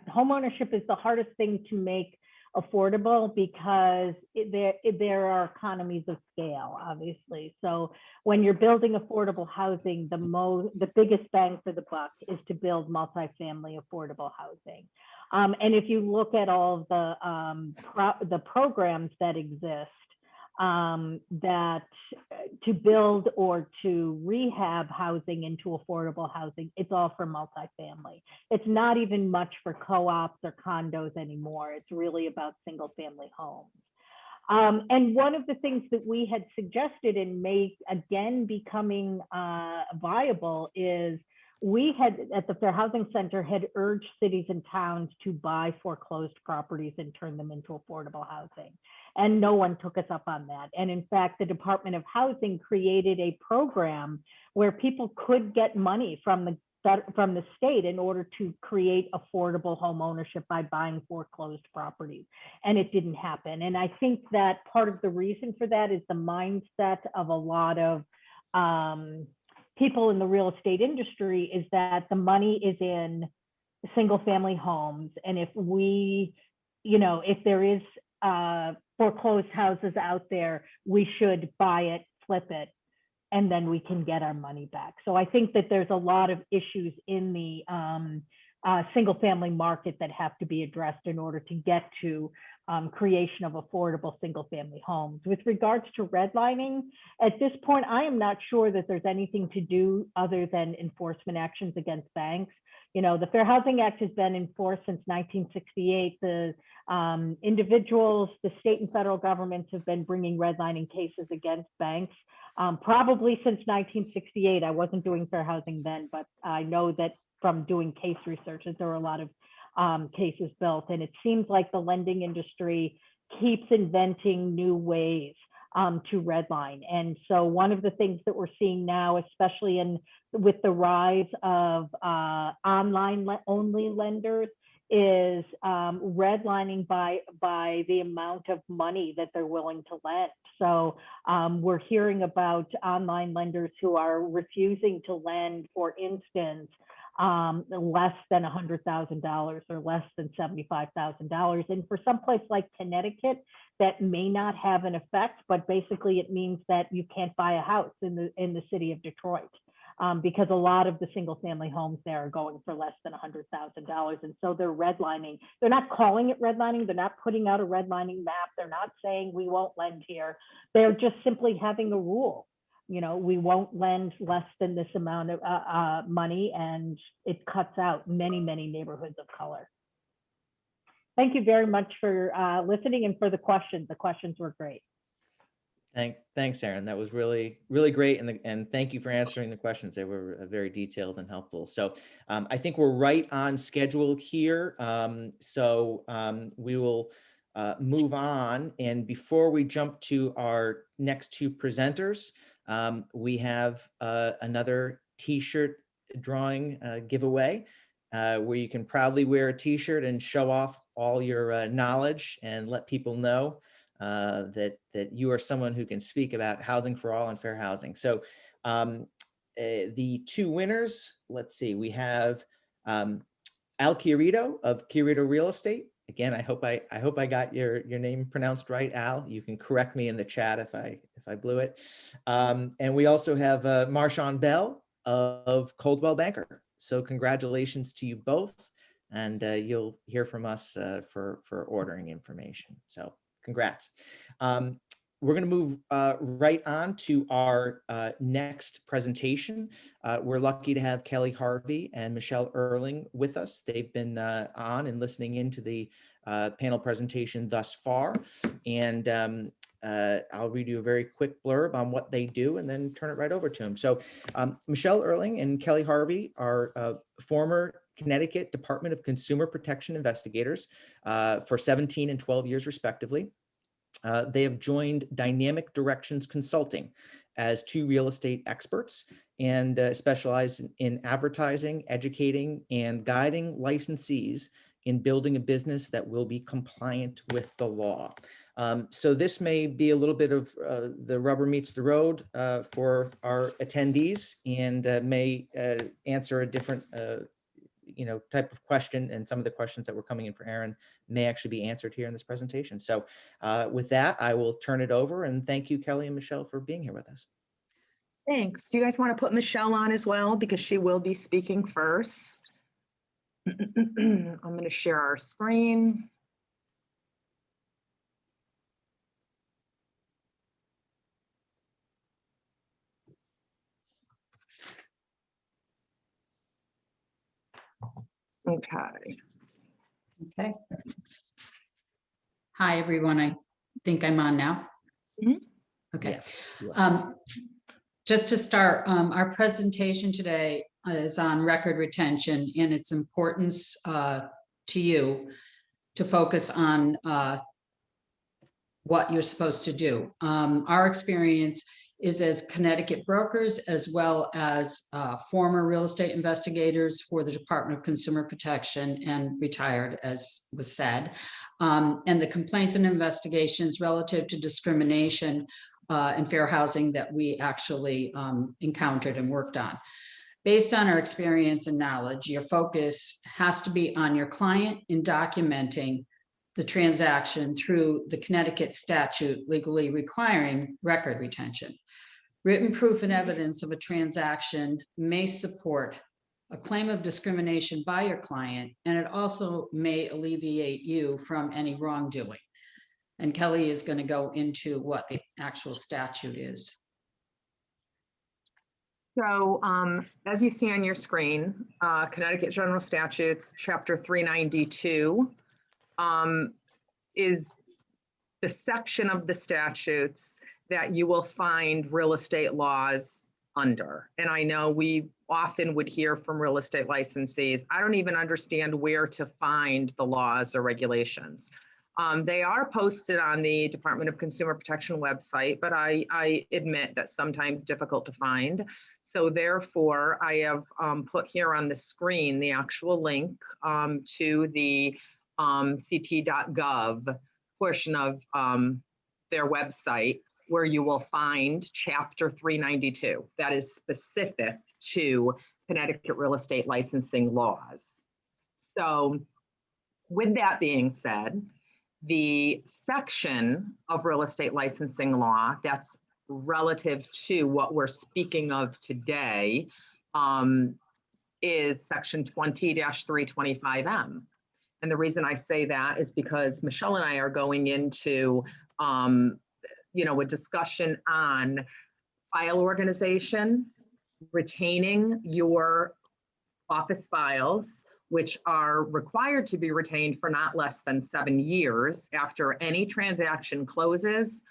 B: homeownership is the hardest thing to make affordable, because there are economies of scale, obviously. So when you're building affordable housing, the biggest bang for the buck is to build multifamily affordable housing. And if you look at all of the programs that exist, that to build or to rehab housing into affordable housing, it's all for multifamily. It's not even much for co-ops or condos anymore. It's really about single family homes. And one of the things that we had suggested and may again becoming viable is we had at the Fair Housing Center had urged cities and towns to buy foreclosed properties and turn them into affordable housing. And no one took us up on that. And in fact, the Department of Housing created a program where people could get money from the state in order to create affordable home ownership by buying foreclosed properties. And it didn't happen. And I think that part of the reason for that is the mindset of a lot of people in the real estate industry is that the money is in single family homes. And if if there is foreclosed houses out there, we should buy it, flip it, and then we can get our money back. So I think that there's a lot of issues in the single family market that have to be addressed in order to get to creation of affordable single family homes. With regards to redlining, at this point, I am not sure that there's anything to do other than enforcement actions against banks. The Fair Housing Act has been enforced since 1968. The individuals, the state and federal governments have been bringing redlining cases against banks probably since 1968. I wasn't doing fair housing then, but I know that from doing case research that there are a lot of cases built. And it seems like the lending industry keeps inventing new ways to redline. And so one of the things that we're seeing now, especially with the rise of online only lenders, is redlining by the amount of money that they're willing to lend. So we're hearing about online lenders who are refusing to lend, for instance, less than $100,000 or less than $75,000. And for some place like Connecticut, that may not have an effect, but basically it means that you can't buy a house in the city of Detroit. Because a lot of the single family homes there are going for less than $100,000. And so they're redlining. They're not calling it redlining. They're not putting out a redlining map. They're not saying we won't lend here. They're just simply having a rule. You know, we won't lend less than this amount of money, and it cuts out many, many neighborhoods of color. Thank you very much for listening and for the questions. The questions were great.
A: Thanks, Erin. That was really, really great. And thank you for answering the questions. They were very detailed and helpful. So I think we're right on schedule here. We will move on. And before we jump to our next two presenters, we have another t-shirt drawing giveaway where you can proudly wear a t-shirt and show off all your knowledge and let people know that you are someone who can speak about housing for all and fair housing. So the two winners, let's see, we have Al Chiarito of Chiarito Real Estate. Again, I hope I got your name pronounced right, Al. You can correct me in the chat if I blew it. And we also have Marshawn Bell of Coldwell Banker. So congratulations to you both, and you'll hear from us for ordering information. So congrats. We're going to move right on to our next presentation. We're lucky to have Kelly Harvey and Michele Erling with us. They've been on and listening into the panel presentation thus far. And I'll read you a very quick blurb on what they do and then turn it right over to them. So Michele Erling and Kelly Harvey are former Connecticut Department of Consumer Protection investigators for 17 and 12 years respectively. They have joined Dynamic Directions Consulting as two real estate experts and specialize in advertising, educating, and guiding licensees in building a business that will be compliant with the law. So this may be a little bit of the rubber meets the road for our attendees, and may answer a different type of question, and some of the questions that were coming in for Erin may actually be answered here in this presentation. So with that, I will turn it over, and thank you, Kelly and Michele, for being here with us.
D: Thanks. Do you guys want to put Michele on as well, because she will be speaking first? I'm going to share our screen. Okay.
E: Okay. Hi, everyone. I think I'm on now.
D: Mm-hmm.
E: Okay.
A: Yes.
E: Just to start, our presentation today is on record retention and its importance to you to focus on what you're supposed to do. Our experience is as Connecticut brokers, as well as former real estate investigators for the Department of Consumer Protection and retired, as was said, and the complaints and investigations relative to discrimination and fair housing that we actually encountered and worked on. Based on our experience and knowledge, your focus has to be on your client in documenting the transaction through the Connecticut statute legally requiring record retention. Written proof and evidence of a transaction may support a claim of discrimination by your client, and it also may alleviate you from any wrongdoing. And Kelly is going to go into what the actual statute is.
D: So as you see on your screen, Connecticut General Statutes, Chapter 392 is the section of the statutes that you will find real estate laws under. And I know we often would hear from real estate licensees, I don't even understand where to find the laws or regulations. They are posted on the Department of Consumer Protection website, but I admit that sometimes difficult to find. So therefore, I have put here on the screen the actual link to the ct.gov portion of their website, where you will find Chapter 392 that is specific to Connecticut real estate licensing laws. So with that being said, the section of real estate licensing law that's relative to what we're speaking of today is section 20-325M. And the reason I say that is because Michele and I are going into a discussion on file organization, retaining your office files, which are required to be retained for not less than 7 years after any transaction closes,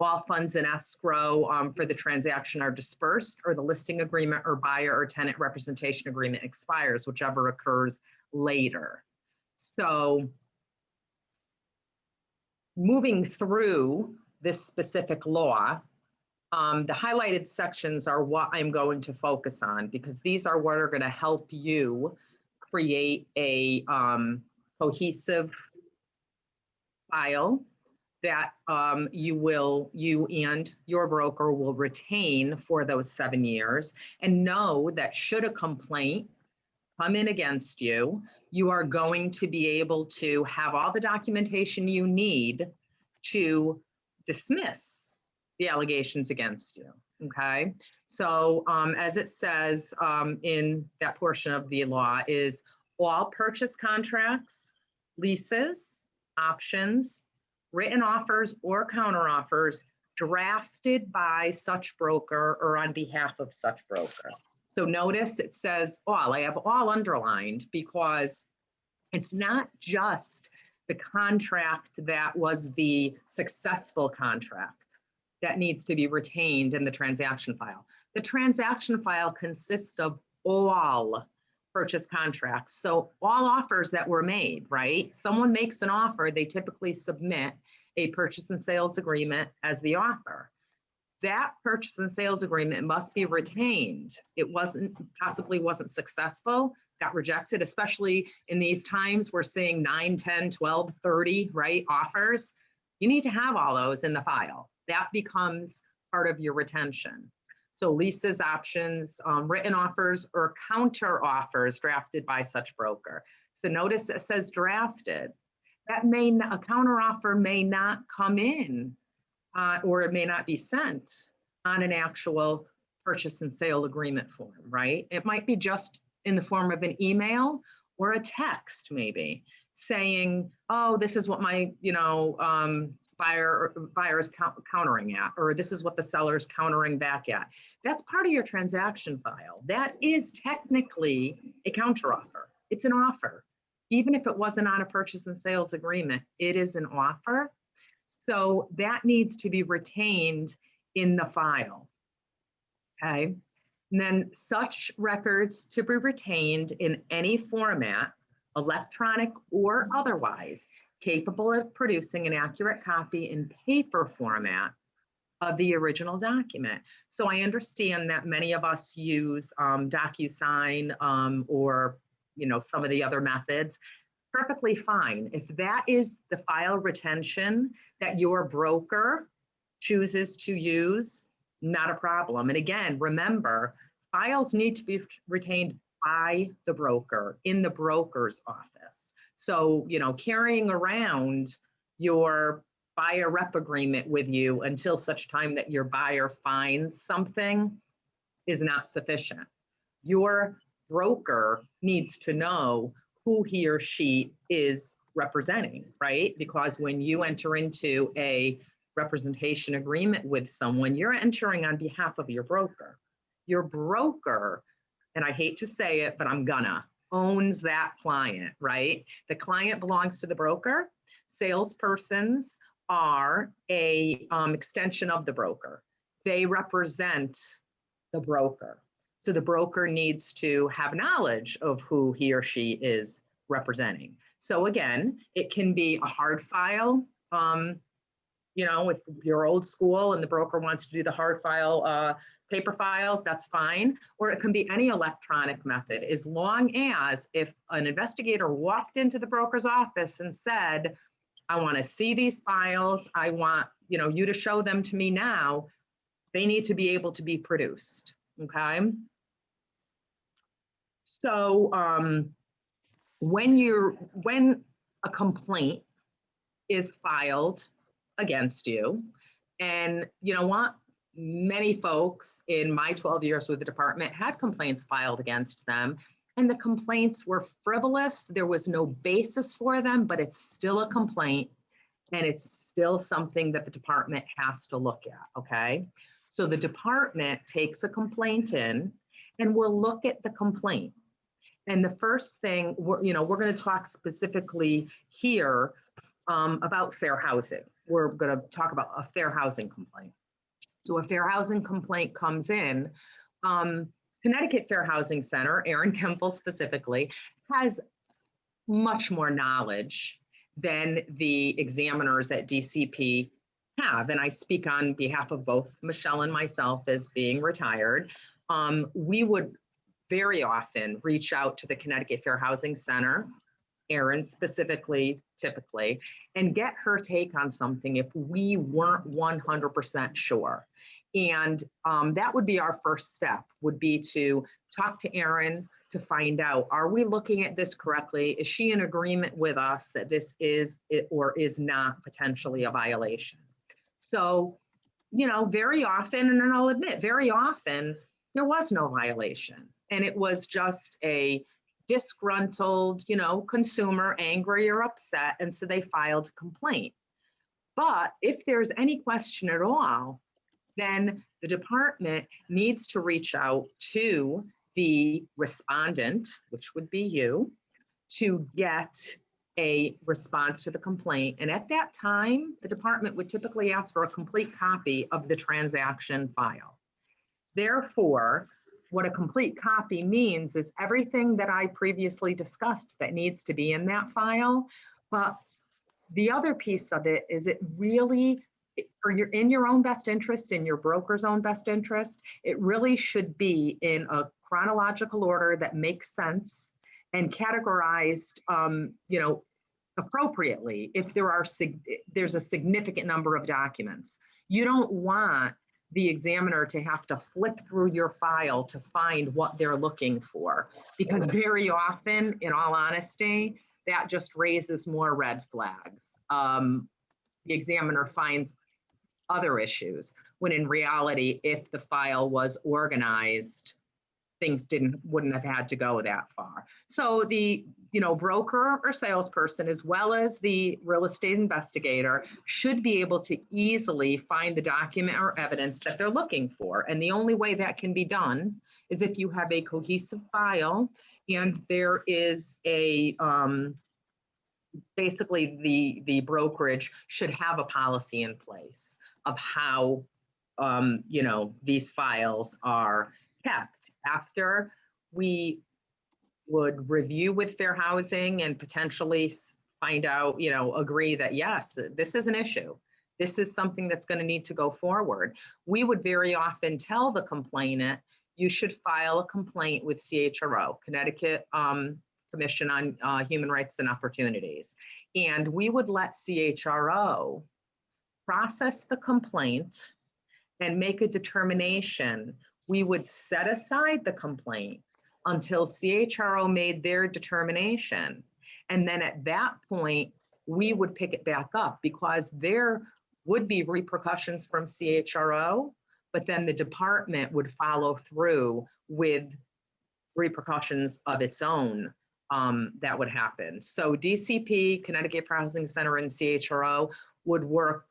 D: all funds in escrow for the transaction are dispersed, or the listing agreement or buyer or tenant representation agreement expires, whichever occurs later. So moving through this specific law, the highlighted sections are what I'm going to focus on, because these are what are going to help you create a cohesive file that you and your broker will retain for those 7 years, and know that should a complaint come in against you, you are going to be able to have all the documentation you need to dismiss the allegations against you, okay? So as it says in that portion of the law is all purchase contracts, leases, options, written offers or counteroffers drafted by such broker or on behalf of such broker. So notice it says all, I have all underlined, because it's not just the contract that was the successful contract that needs to be retained in the transaction file. The transaction file consists of all purchase contracts. So all offers that were made, right? Someone makes an offer, they typically submit a purchase and sales agreement as the offer. That purchase and sales agreement must be retained. It possibly wasn't successful, got rejected, especially in these times we're seeing 9, 10, 12, 30, right, offers. You need to have all those in the file. That becomes part of your retention. So leases, options, written offers or counter offers drafted by such broker. So notice it says drafted. That a counter offer may not come in or it may not be sent on an actual purchase and sale agreement form, right? It might be just in the form of an email or a text maybe saying, oh, this is what my, buyer is countering at, or this is what the seller is countering back at. That's part of your transaction file. That is technically a counteroffer. It's an offer. Even if it wasn't on a purchase and sales agreement, it is an offer. So that needs to be retained in the file, okay? And then such records to be retained in any format, electronic or otherwise, capable of producing an accurate copy in paper format of the original document. So I understand that many of us use DocuSign or some of the other methods. Perfectly fine. If that is the file retention that your broker chooses to use, not a problem. And again, remember, files need to be retained by the broker in the broker's office. So, carrying around your buyer rep agreement with you until such time that your buyer finds something is not sufficient. Your broker needs to know who he or she is representing, right? Because when you enter into a representation agreement with someone, you're entering on behalf of your broker. Your broker, and I hate to say it, but I'm gonna, owns that client, right? The client belongs to the broker. Salespersons are a extension of the broker. They represent the broker. So the broker needs to have knowledge of who he or she is representing. So again, it can be a hard file. If you're old school and the broker wants to do the hard file paper files, that's fine, or it can be any electronic method, as long as if an investigator walked into the broker's office and said, I want to see these files, I want, you know, you to show them to me now, they need to be able to be produced, okay? So when a complaint is filed against you, and you know what, many folks in my 12 years with the department had complaints filed against them, and the complaints were frivolous. There was no basis for them, but it's still a complaint, and it's still something that the department has to look at, okay? So the department takes a complaint in and we'll look at the complaint. And the first thing, we're going to talk specifically here about fair housing. We're going to talk about a fair housing complaint. So a fair housing complaint comes in. Connecticut Fair Housing Center, Erin Kemple specifically, has much more knowledge than the examiners at DCP have. And I speak on behalf of both Michele and myself as being retired. We would very often reach out to the Connecticut Fair Housing Center, Erin specifically, typically, and get her take on something if we weren't 100% sure. And that would be our first step, would be to talk to Erin to find out, are we looking at this correctly? Is she in agreement with us that this is or is not potentially a violation? So, you know, very often, and I'll admit, very often, there was no violation. And it was just a disgruntled, you know, consumer, angry or upset. And so they filed a complaint. But if there's any question at all, then the department needs to reach out to the respondent, which would be you, to get a response to the complaint. And at that time, the department would typically ask for a complete copy of the transaction file. Therefore, what a complete copy means is everything that I previously discussed that needs to be in that file. But the other piece of it is it really, in your own best interest, in your broker's own best interest, it really should be in a chronological order that makes sense and categorized, you know, appropriately if there's a significant number of documents. You don't want the examiner to have to flip through your file to find what they're looking for, because very often, in all honesty, that just raises more red flags. The examiner finds other issues, when in reality, if the file was organized, things wouldn't have had to go that far. So the broker or salesperson, as well as the real estate investigator, should be able to easily find the document or evidence that they're looking for. And the only way that can be done is if you have a cohesive file and there is a basically the brokerage should have a policy in place of how these files are kept. After we would review with Fair Housing and potentially find out, agree that yes, this is an issue. This is something that's going to need to go forward. We would very often tell the complainant, you should file a complaint with CHRO, Connecticut Commission on Human Rights and Opportunities. And we would let CHRO process the complaint and make a determination. We would set aside the complaint until CHRO made their determination. And then at that point, we would pick it back up, because there would be repercussions from CHRO, but then the department would follow through with repercussions of its own that would happen. So DCP, Connecticut Fair Housing Center, and CHRO would work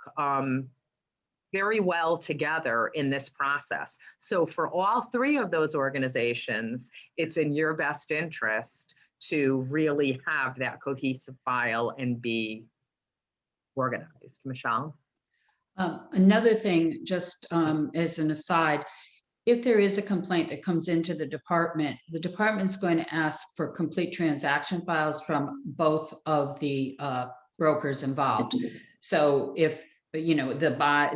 D: very well together in this process. So for all three of those organizations, it's in your best interest to really have that cohesive file and be organized. Michele?
E: Another thing, just as an aside, if there is a complaint that comes into the department's going to ask for complete transaction files from both of the brokers involved. So if you know, the buy,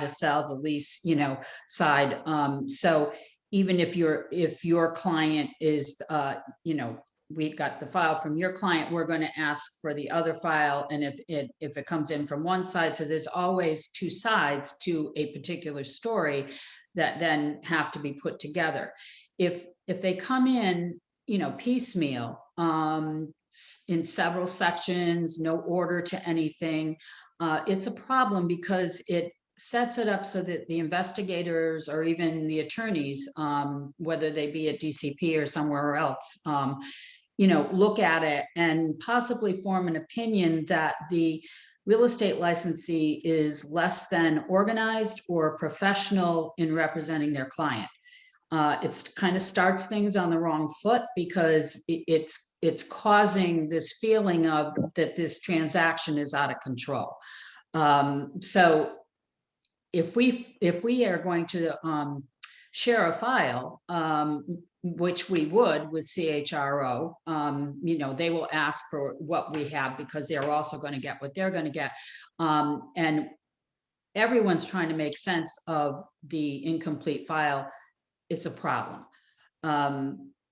E: the sell, the lease, you know, side. So even if your client is, you know, we've got the file from your client, we're going to ask for the other file. And if it comes in from one side, so there's always two sides to a particular story that then have to be put together. If they come in, you know, piecemeal, in several sections, no order to anything, it's a problem because it sets it up so that the investigators or even the attorneys, whether they be at DCP or somewhere else, you know, look at it and possibly form an opinion that the real estate licensee is less than organized or professional in representing their client. It's kind of starts things on the wrong foot because it's causing this feeling of that this transaction is out of control. So if we are going to share a file, which we would with CHRO, you know, they will ask for what we have because they're also going to get what they're going to get. And everyone's trying to make sense of the incomplete file. It's a problem.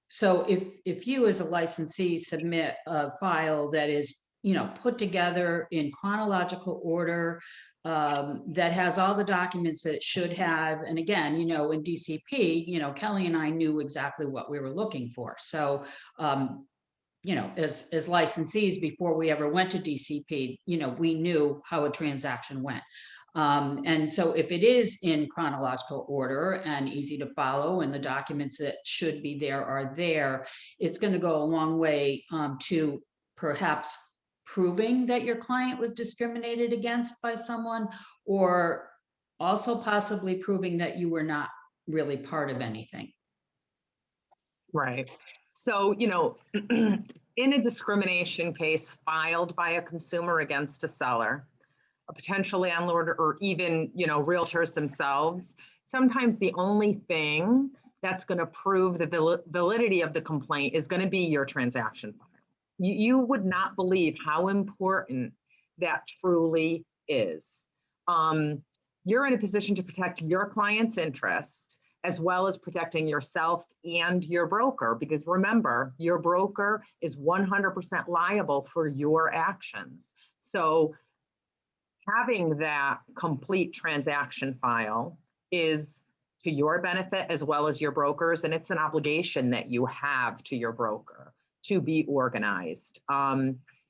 E: So if you as a licensee submit a file that is, you know, put together in chronological order, that has all the documents that it should have, and again, you know, in DCP, you know, Kelly and I knew exactly what we were looking for. So, you know, as licensees, before we ever went to DCP, you know, we knew how a transaction went. And so if it is in chronological order and easy to follow and the documents that should be there are there, it's going to go a long way to perhaps proving that your client was discriminated against by someone, or also possibly proving that you were not really part of anything.
D: Right. So, you know, in a discrimination case filed by a consumer against a seller, a potential landlord, or even, you know, realtors themselves, sometimes the only thing that's going to prove the validity of the complaint is going to be your transaction file. You would not believe how important that truly is. You're in a position to protect your client's interest as well as protecting yourself and your broker, because remember, your broker is 100% liable for your actions. So having that complete transaction file is to your benefit as well as your brokers, and it's an obligation that you have to your broker to be organized.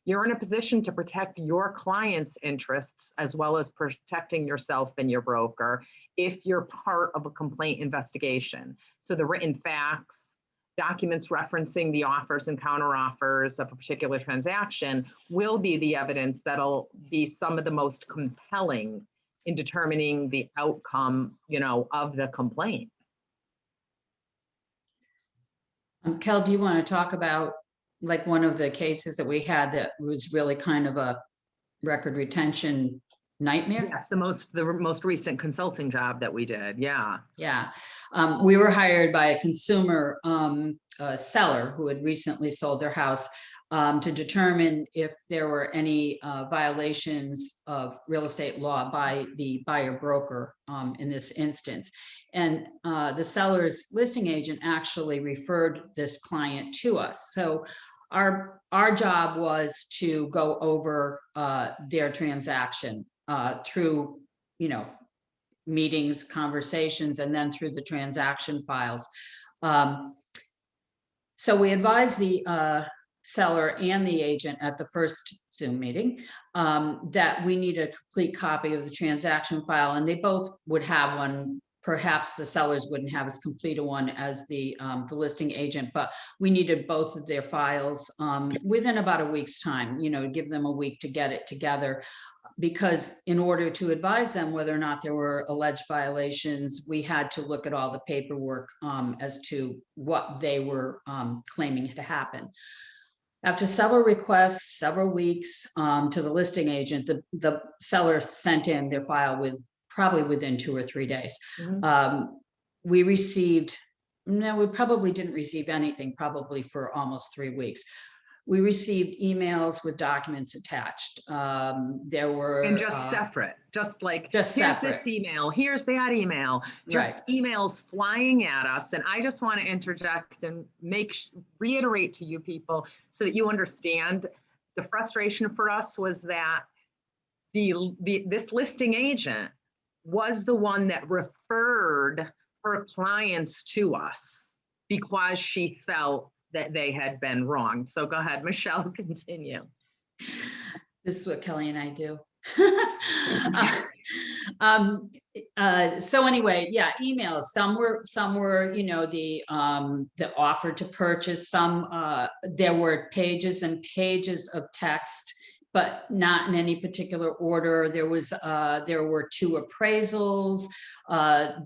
D: You're in a position to protect your client's interests as well as protecting yourself and your broker if you're part of a complaint investigation. So the written facts, documents referencing the offers and counteroffers of a particular transaction will be the evidence that'll be some of the most compelling in determining the outcome, you know, of the complaint.
E: Kel, do you want to talk about like one of the cases that we had that was really kind of a record retention nightmare?
D: Yes, the most recent consulting job that we did. Yeah.
E: Yeah. We were hired by a consumer seller who had recently sold their house to determine if there were any violations of real estate law by the buyer broker in this instance. And the seller's listing agent actually referred this client to us. So our job was to go over their transaction through, you know, meetings, conversations, and then through the transaction files. So we advised the seller and the agent at the first Zoom meeting that we need a complete copy of the transaction file, and they both would have one. Perhaps the sellers wouldn't have as complete a one as the listing agent, but we needed both of their files within about a week's time, you know, give them a week to get it together. Because in order to advise them whether or not there were alleged violations, we had to look at all the paperwork as to what they were claiming had happened. After several requests, several weeks to the listing agent, the seller sent in their file with probably within 2 or 3 days. Mm-hmm. We received, no, we probably didn't receive anything probably for almost 3 weeks. we received emails with documents attached. There were
D: And just separate, just like,
E: just
D: here's
E: separate.
D: this email, here's that email, just
E: Right.
D: emails flying at us. And I just want to interject and reiterate to you people so that you understand the frustration for us was that this listing agent was the one that referred her clients to us because she felt that they had been wrong. So go ahead, Michele, continue.
E: This is what Kelly and I do. So anyway, yeah, emails. Some were, you know, the offer to purchase. Some there were pages and pages of text, but not in any particular order. There were 2 appraisals.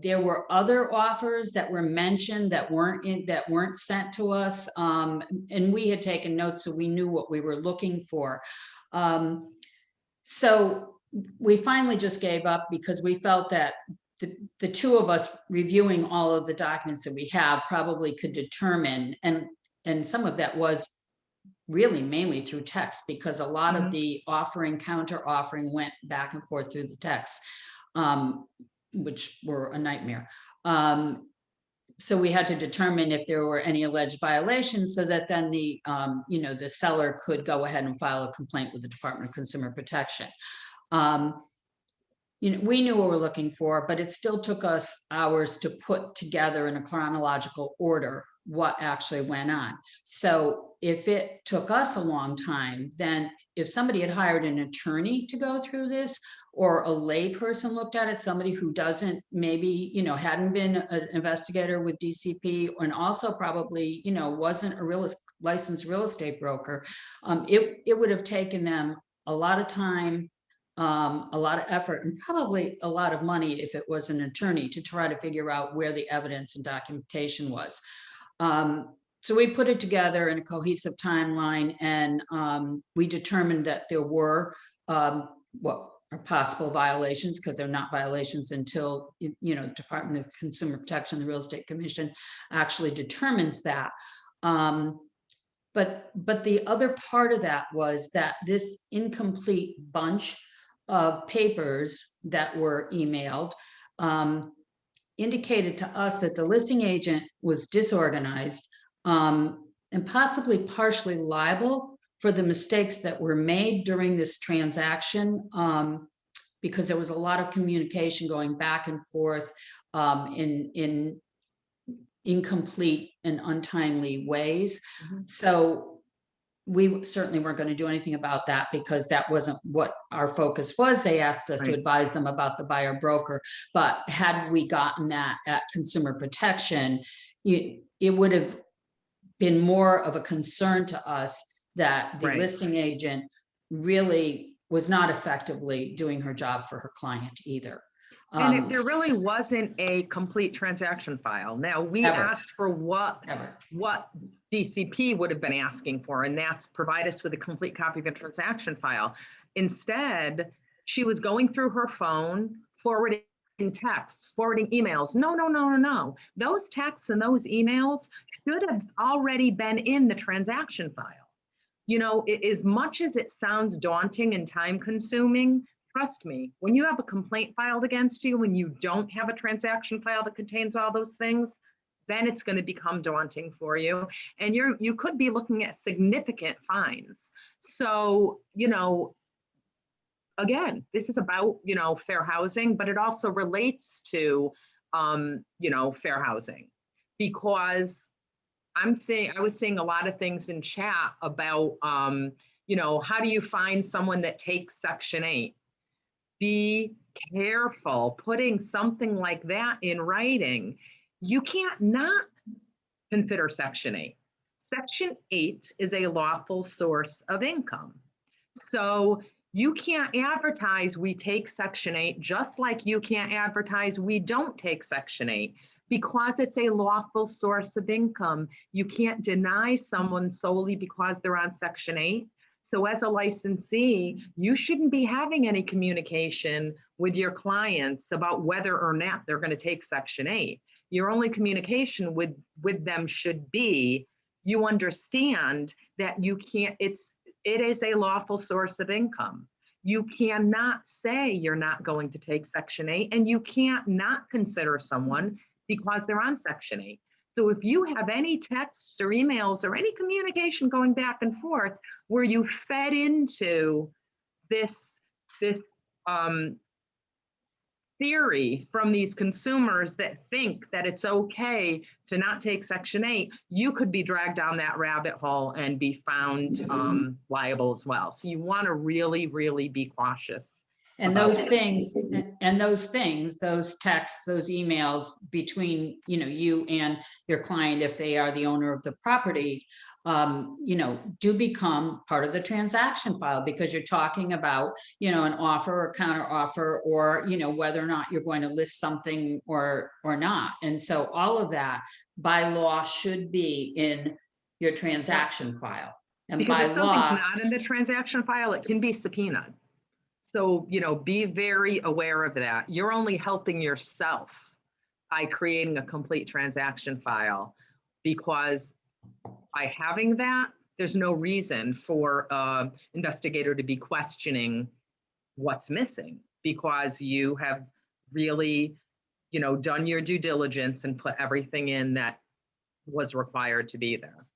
E: There were other offers that were mentioned that weren't sent to us, and we had taken notes, so we knew what we were looking for. So we finally just gave up because we felt that the 2 of us reviewing all of the documents that we have probably could determine, and some of that was really mainly through text, because a lot of the counter offering went back and forth through the text, which were a nightmare. So we had to determine if there were any alleged violations, so that then the seller could go ahead and file a complaint with the Department of Consumer Protection. We knew what we were looking for, but it still took us hours to put together in a chronological order what actually went on. So if it took us a long time, then if somebody had hired an attorney to go through this, or a lay person looked at it, somebody who doesn't, maybe, hadn't been an investigator with DCP, and also probably, wasn't a licensed real estate broker, it would have taken them a lot of time, a lot of effort, and probably a lot of money if it was an attorney, to try to figure out where the evidence and documentation was. So we put it together in a cohesive timeline, and we determined that there were what are possible violations, because they're not violations until Department of Consumer Protection, the Real Estate Commission, actually determines that. But the other part of that was that this incomplete bunch of papers that were emailed indicated to us that the listing agent was disorganized, and possibly partially liable for the mistakes that were made during this transaction, because there was a lot of communication going back and forth in incomplete and untimely ways. So we certainly weren't going to do anything about that, because that wasn't what our focus was. They asked us to advise them about the buyer broker, but had we gotten that at Consumer Protection, it would have been more of a concern to us that the listing agent really was not effectively doing her job for her client either.
D: And there really wasn't a complete transaction file. Now, we asked for what DCP would have been asking for, and that's provide us with a complete copy of a transaction file. Instead, she was going through her phone, forwarding texts, forwarding emails. No. Those texts and those emails should have already been in the transaction file. As much as it sounds daunting and time consuming, trust me, when you have a complaint filed against you, when you don't have a transaction file that contains all those things, then it's going to become daunting for you. And you could be looking at significant fines. So, again, this is about, fair housing, but it also relates to, fair housing, because I was seeing a lot of things in chat about, how do you find someone that takes Section 8? Be careful putting something like that in writing. You can't not consider Section 8. Section 8 is a lawful source of income. So you can't advertise we take Section 8, just like you can't advertise we don't take Section 8, because it's a lawful source of income. You can't deny someone solely because they're on Section 8. So as a licensee, you shouldn't be having any communication with your clients about whether or not they're going to take Section 8. Your only communication with them should be, you understand that you can't, it is a lawful source of income. You cannot say you're not going to take Section 8, and you can't not consider someone because they're on Section 8. So if you have any texts or emails or any communication going back and forth where you fed into this theory from these consumers that think that it's okay to not take Section 8, you could be dragged down that rabbit hole and be found liable as well. So you want to really, really be cautious.
E: And those things, those texts, those emails between, you and your client, if they are the owner of the property, do become part of the transaction file, because you're talking about, an offer or counter offer, or, whether or not you're going to list something or not. And so all of that by law should be in your transaction file. And
D: because
E: by
D: if something's
E: law,
D: not in the transaction file, it can be subpoenaed. So, be very aware of that. You're only helping yourself by creating a complete transaction file, because by having that, there's no reason for an investigator to be questioning what's missing, because you have really, done your due diligence and put everything in that was required to be there.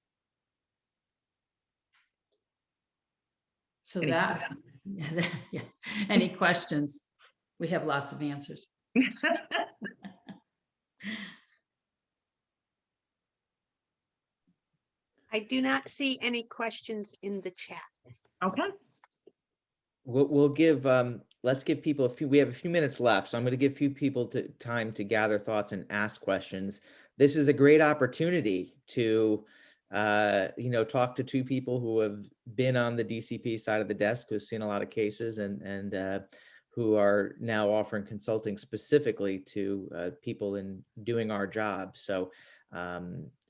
E: so that, yeah. Any questions? We have lots of answers.
C: I do not see any questions in the chat.
D: Okay.
A: We'll give, let's give people we have a few minutes left. So I'm going to give a few people time to gather thoughts and ask questions. This is a great opportunity to, talk to two people who have been on the DCP side of the desk, who've seen a lot of cases, and who are now offering consulting specifically to people in doing our job. So,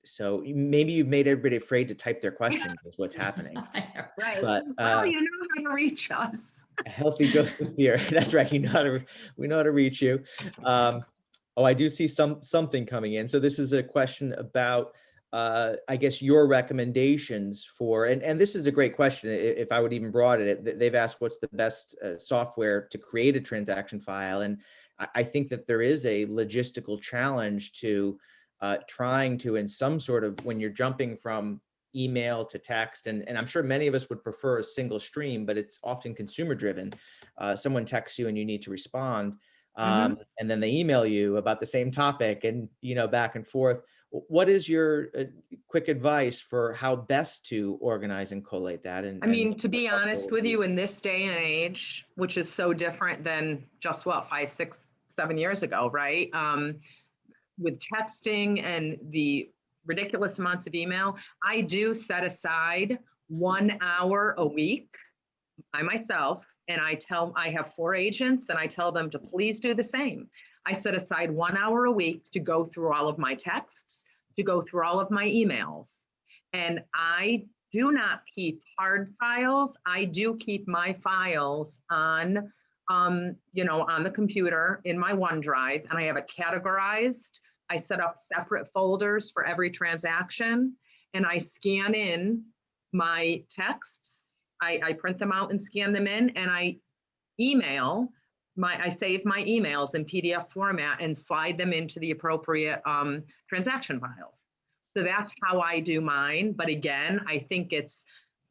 A: so maybe you've made everybody afraid to type their questions is what's happening.
D: Right.
A: But
D: well, you know how to reach us.
A: A healthy dose of fear. That's right. We know how to reach you. I do see something coming in. So this is a question about, I guess, your recommendations for, and this is a great question. If I would even broaden it, they've asked what's the best software to create a transaction file. And I think that there is a logistical challenge to trying to, in some sort of, when you're jumping from email to text, and I'm sure many of us would prefer a single stream, but it's often consumer driven. Someone texts you and you need to respond, and then they email you about the same topic, and back and forth. What is your quick advice for how best to organize and collate that? And
D: I mean, to be honest with you, in this day and age, which is so different than just 5, 6, 7 years ago, right? With texting and the ridiculous amounts of email, I do set aside 1 hour a week by myself, and I have 4 agents, and I tell them to please do the same. I set aside 1 hour a week to go through all of my texts, to go through all of my emails. And I do not keep hard files. I do keep my files on, on the computer in my OneDrive, and I have it categorized. I set up separate folders for every transaction, and I scan in my texts. I print them out and scan them in, and I save my emails in PDF format and slide them into the appropriate transaction files. So that's how I do mine. But again, I think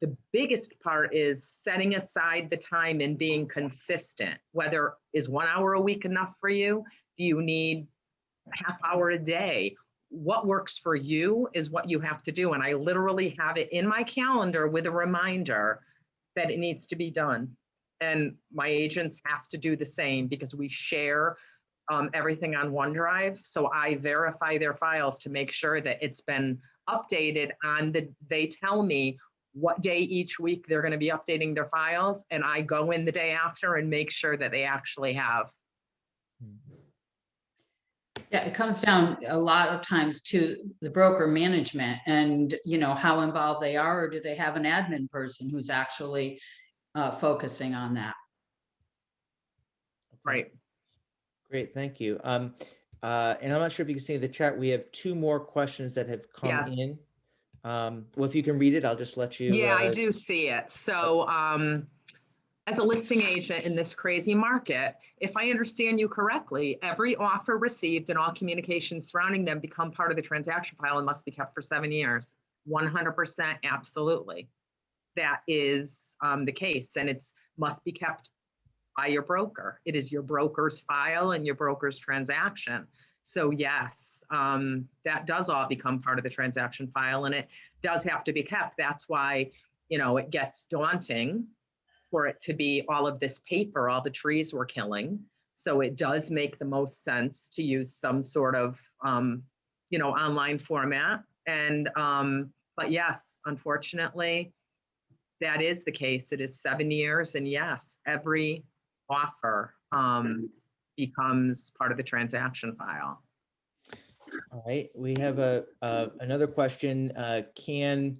D: the biggest part is setting aside the time and being consistent. Whether is 1 hour a week enough for you? Do you need half hour a day? What works for you is what you have to do. And I literally have it in my calendar with a reminder that it needs to be done. And my agents have to do the same, because we share everything on OneDrive. So I verify their files to make sure that it's been updated they tell me what day each week they're going to be updating their files. And I go in the day after and make sure that they actually have.
E: Yeah, it comes down a lot of times to the broker management and, how involved they are, or do they have an admin person who's actually focusing on that?
D: Right.
A: Great, thank you. And I'm not sure if you can see in the chat, we have 2 more questions that have come
D: Yes.
A: in. Well, if you can read it, I'll just let you.
D: Yeah, I do see it. So as a listing agent in this crazy market, if I understand you correctly, every offer received and all communications surrounding them become part of the transaction file and must be kept for 7 years. 100%, absolutely. That is the case, and it's must be kept by your broker. It is your broker's file and your broker's transaction. So yes, that does all become part of the transaction file, and it does have to be kept. That's why, you know, it gets daunting for it to be all of this paper, all the trees we're killing. So it does make the most sense to use some sort of, you know, online format. And, but yes, unfortunately, that is the case. It is 7 years. And yes, every offer becomes part of the transaction file.
A: All right, we have another question. Can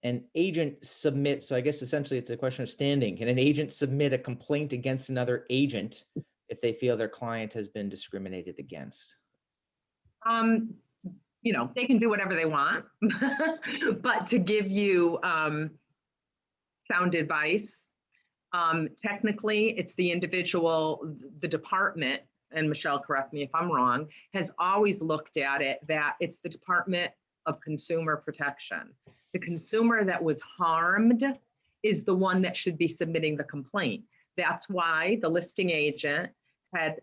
A: an agent submit, so I guess essentially it's a question of standing. Can an agent submit a complaint against another agent if they feel their client has been discriminated against?
D: You know, they can do whatever they want, but to give you sound advice, technically it's the individual, the department, and Michele, correct me if I'm wrong, has always looked at it that it's the Department of Consumer Protection. The consumer that was harmed is the one that should be submitting the complaint. That's why the listing agent had,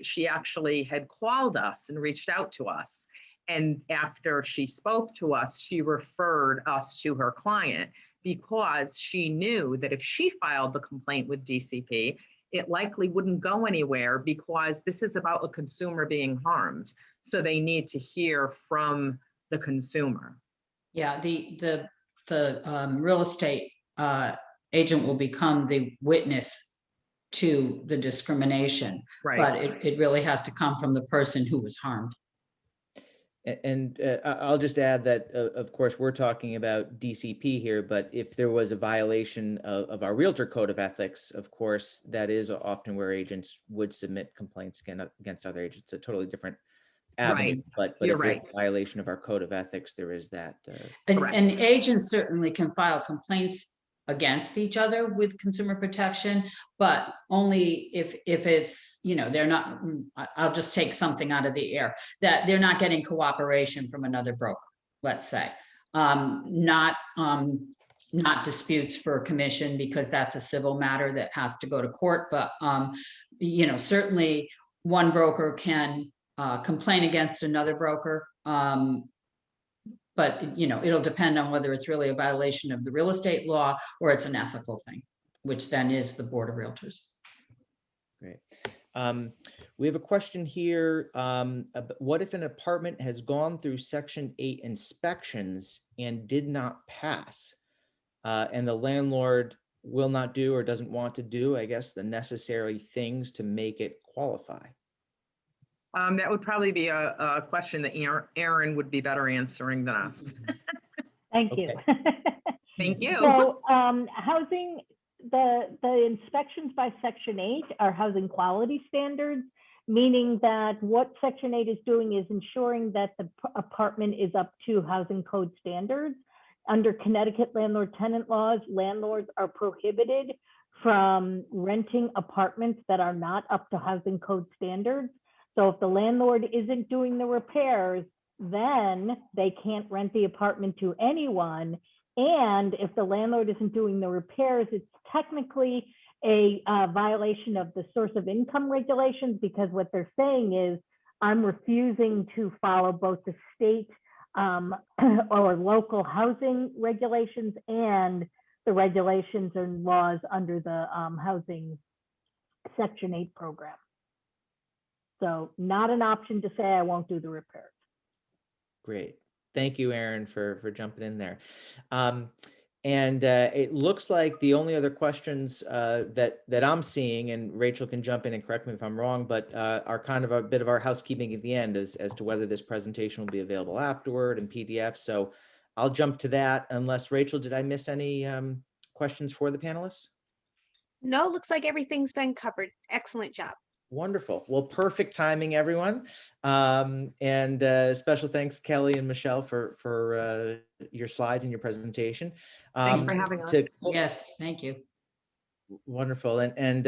D: she actually had called us and reached out to us. And after she spoke to us, she referred us to her client because she knew that if she filed the complaint with DCP, it likely wouldn't go anywhere because this is about a consumer being harmed. So they need to hear from the consumer.
E: Yeah, the real estate agent will become the witness to the discrimination,
D: Right.
E: but it really has to come from the person who was harmed.
A: And I'll just add that, of course, we're talking about DCP here, but if there was a violation of our Realtor Code of Ethics, of course, that is often where agents would submit complaints against other agents, a totally different avenue.
D: Right.
A: But
D: You're
A: if there's
D: right.
A: a violation of our Code of Ethics, there is that.
E: And agents certainly can file complaints against each other with consumer protection, but only if it's, you know, they're not, I'll just take something out of the air, that they're not getting cooperation from another broker, let's say. Not disputes for commission, because that's a civil matter that has to go to court, but you know, certainly one broker can complain against another broker. But, you know, it'll depend on whether it's really a violation of the real estate law or it's an ethical thing, which then is the Board of Realtors.
A: Great. We have a question here. What if an apartment has gone through Section 8 inspections and did not pass? And the landlord will not do or doesn't want to do, I guess, the necessary things to make it qualify?
D: That would probably be a question that Erin would be better answering than us.
B: Thank you.
D: Thank you.
B: So housing, the inspections by Section 8 are housing quality standards, meaning that what Section 8 is doing is ensuring that the apartment is up to housing code standards. Under Connecticut landlord-tenant laws, landlords are prohibited from renting apartments that are not up to housing code standards. So if the landlord isn't doing the repairs, then they can't rent the apartment to anyone. And if the landlord isn't doing the repairs, it's technically a violation of the source of income regulations, because what they're saying is, I'm refusing to follow both the state or local housing regulations and the regulations and laws under the housing Section 8 program. So not an option to say I won't do the repairs.
A: Great. Thank you, Erin, for jumping in there. And it looks like the only other questions that I'm seeing, and Rachel can jump in and correct me if I'm wrong, but are kind of a bit of our housekeeping at the end as to whether this presentation will be available afterward in PDF. So I'll jump to that, unless, Rachel, did I miss any questions for the panelists?
C: No, looks like everything's been covered. Excellent job.
A: Wonderful. Well, perfect timing, everyone. And special thanks, Kelly and Michelle, for your slides and your presentation.
D: Thanks for having
A: To
D: us.
E: Yes, thank you.
A: Wonderful. And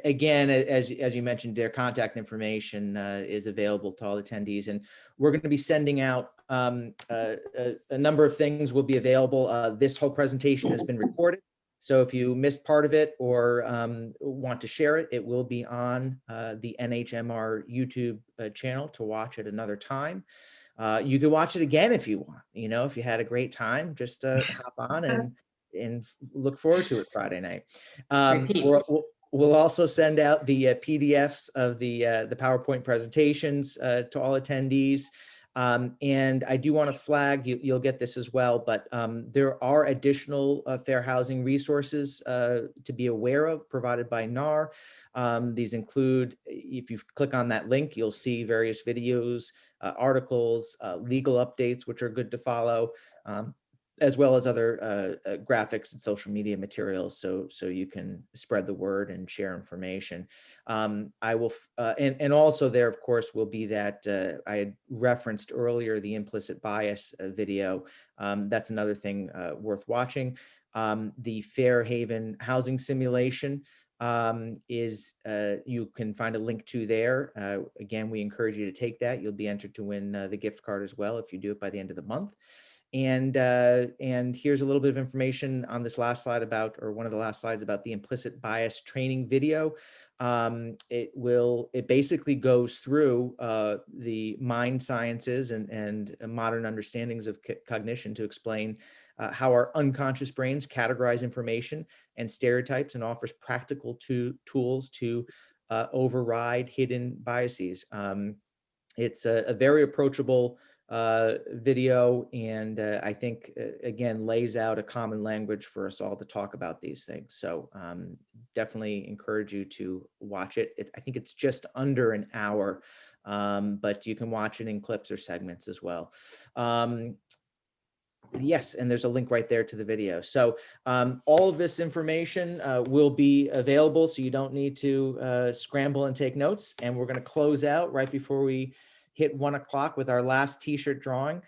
A: again, as you mentioned, their contact information is available to all attendees. And we're going to be sending out a number of things will be available. This whole presentation has been recorded. So if you missed part of it or want to share it, it will be on the NHMR YouTube channel to watch at another time. You can watch it again if you want. You know, if you had a great time, just hop on and look forward to it Friday night.
E: Repeats.
A: We'll also send out the PDFs of the PowerPoint presentations to all attendees. And I do want to flag, you'll get this as well, but there are additional fair housing resources to be aware of provided by NAR. These include, if you click on that link, you'll see various videos, articles, legal updates, which are good to follow, as well as other graphics and social media materials, so you can spread the word and share information. I will, and also there, of course, will be that I had referenced earlier, the implicit bias video. That's another thing worth watching. The Fair Haven housing simulation is you can find a link to there. Again, we encourage you to take that. You'll be entered to win the gift card as well if you do it by the end of the month. And here's a little bit of information on this last slide about, or one of the last slides about the implicit bias training video. It basically goes through the mind sciences and modern understandings of cognition to explain how our unconscious brains categorize information and stereotypes, and offers practical tools to override hidden biases. It's a very approachable video, and I think again lays out a common language for us all to talk about these things. So definitely encourage you to watch it. I think it's just under an hour, but you can watch it in clips or segments as well. Yes, and there's a link right there to the video. So all of this information will be available, so you don't need to scramble and take notes. And we're going to close out right before we hit 1 o'clock with our last t-shirt drawing.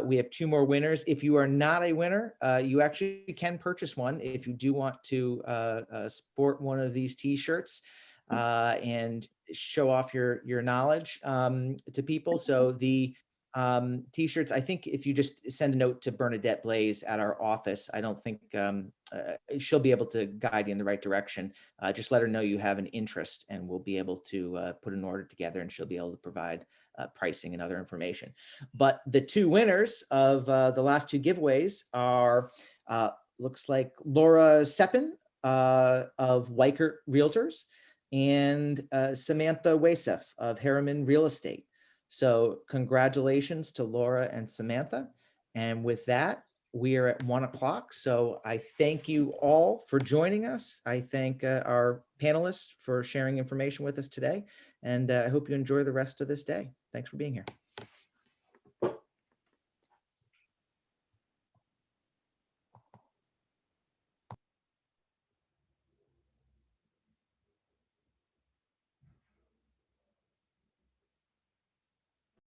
A: We have 2 more winners. If you are not a winner, you actually can purchase one if you do want to sport one of these t-shirts and show off your knowledge to people. So the t-shirts, I think if you just send a note to Bernadette Blaze at our office, I don't think she'll be able to guide you in the right direction. Just let her know you have an interest, and we'll be able to put an order together, and she'll be able to provide pricing and other information. But the 2 winners of the last 2 giveaways are, looks like Laura Seppin of Weichert Realtors and Samantha Wasef of Harriman Real Estate. So congratulations to Laura and Samantha. And with that, we are at 1 o'clock. So I thank you all for joining us. I thank our panelists for sharing information with us today. And I hope you enjoy the rest of this day. Thanks for being here.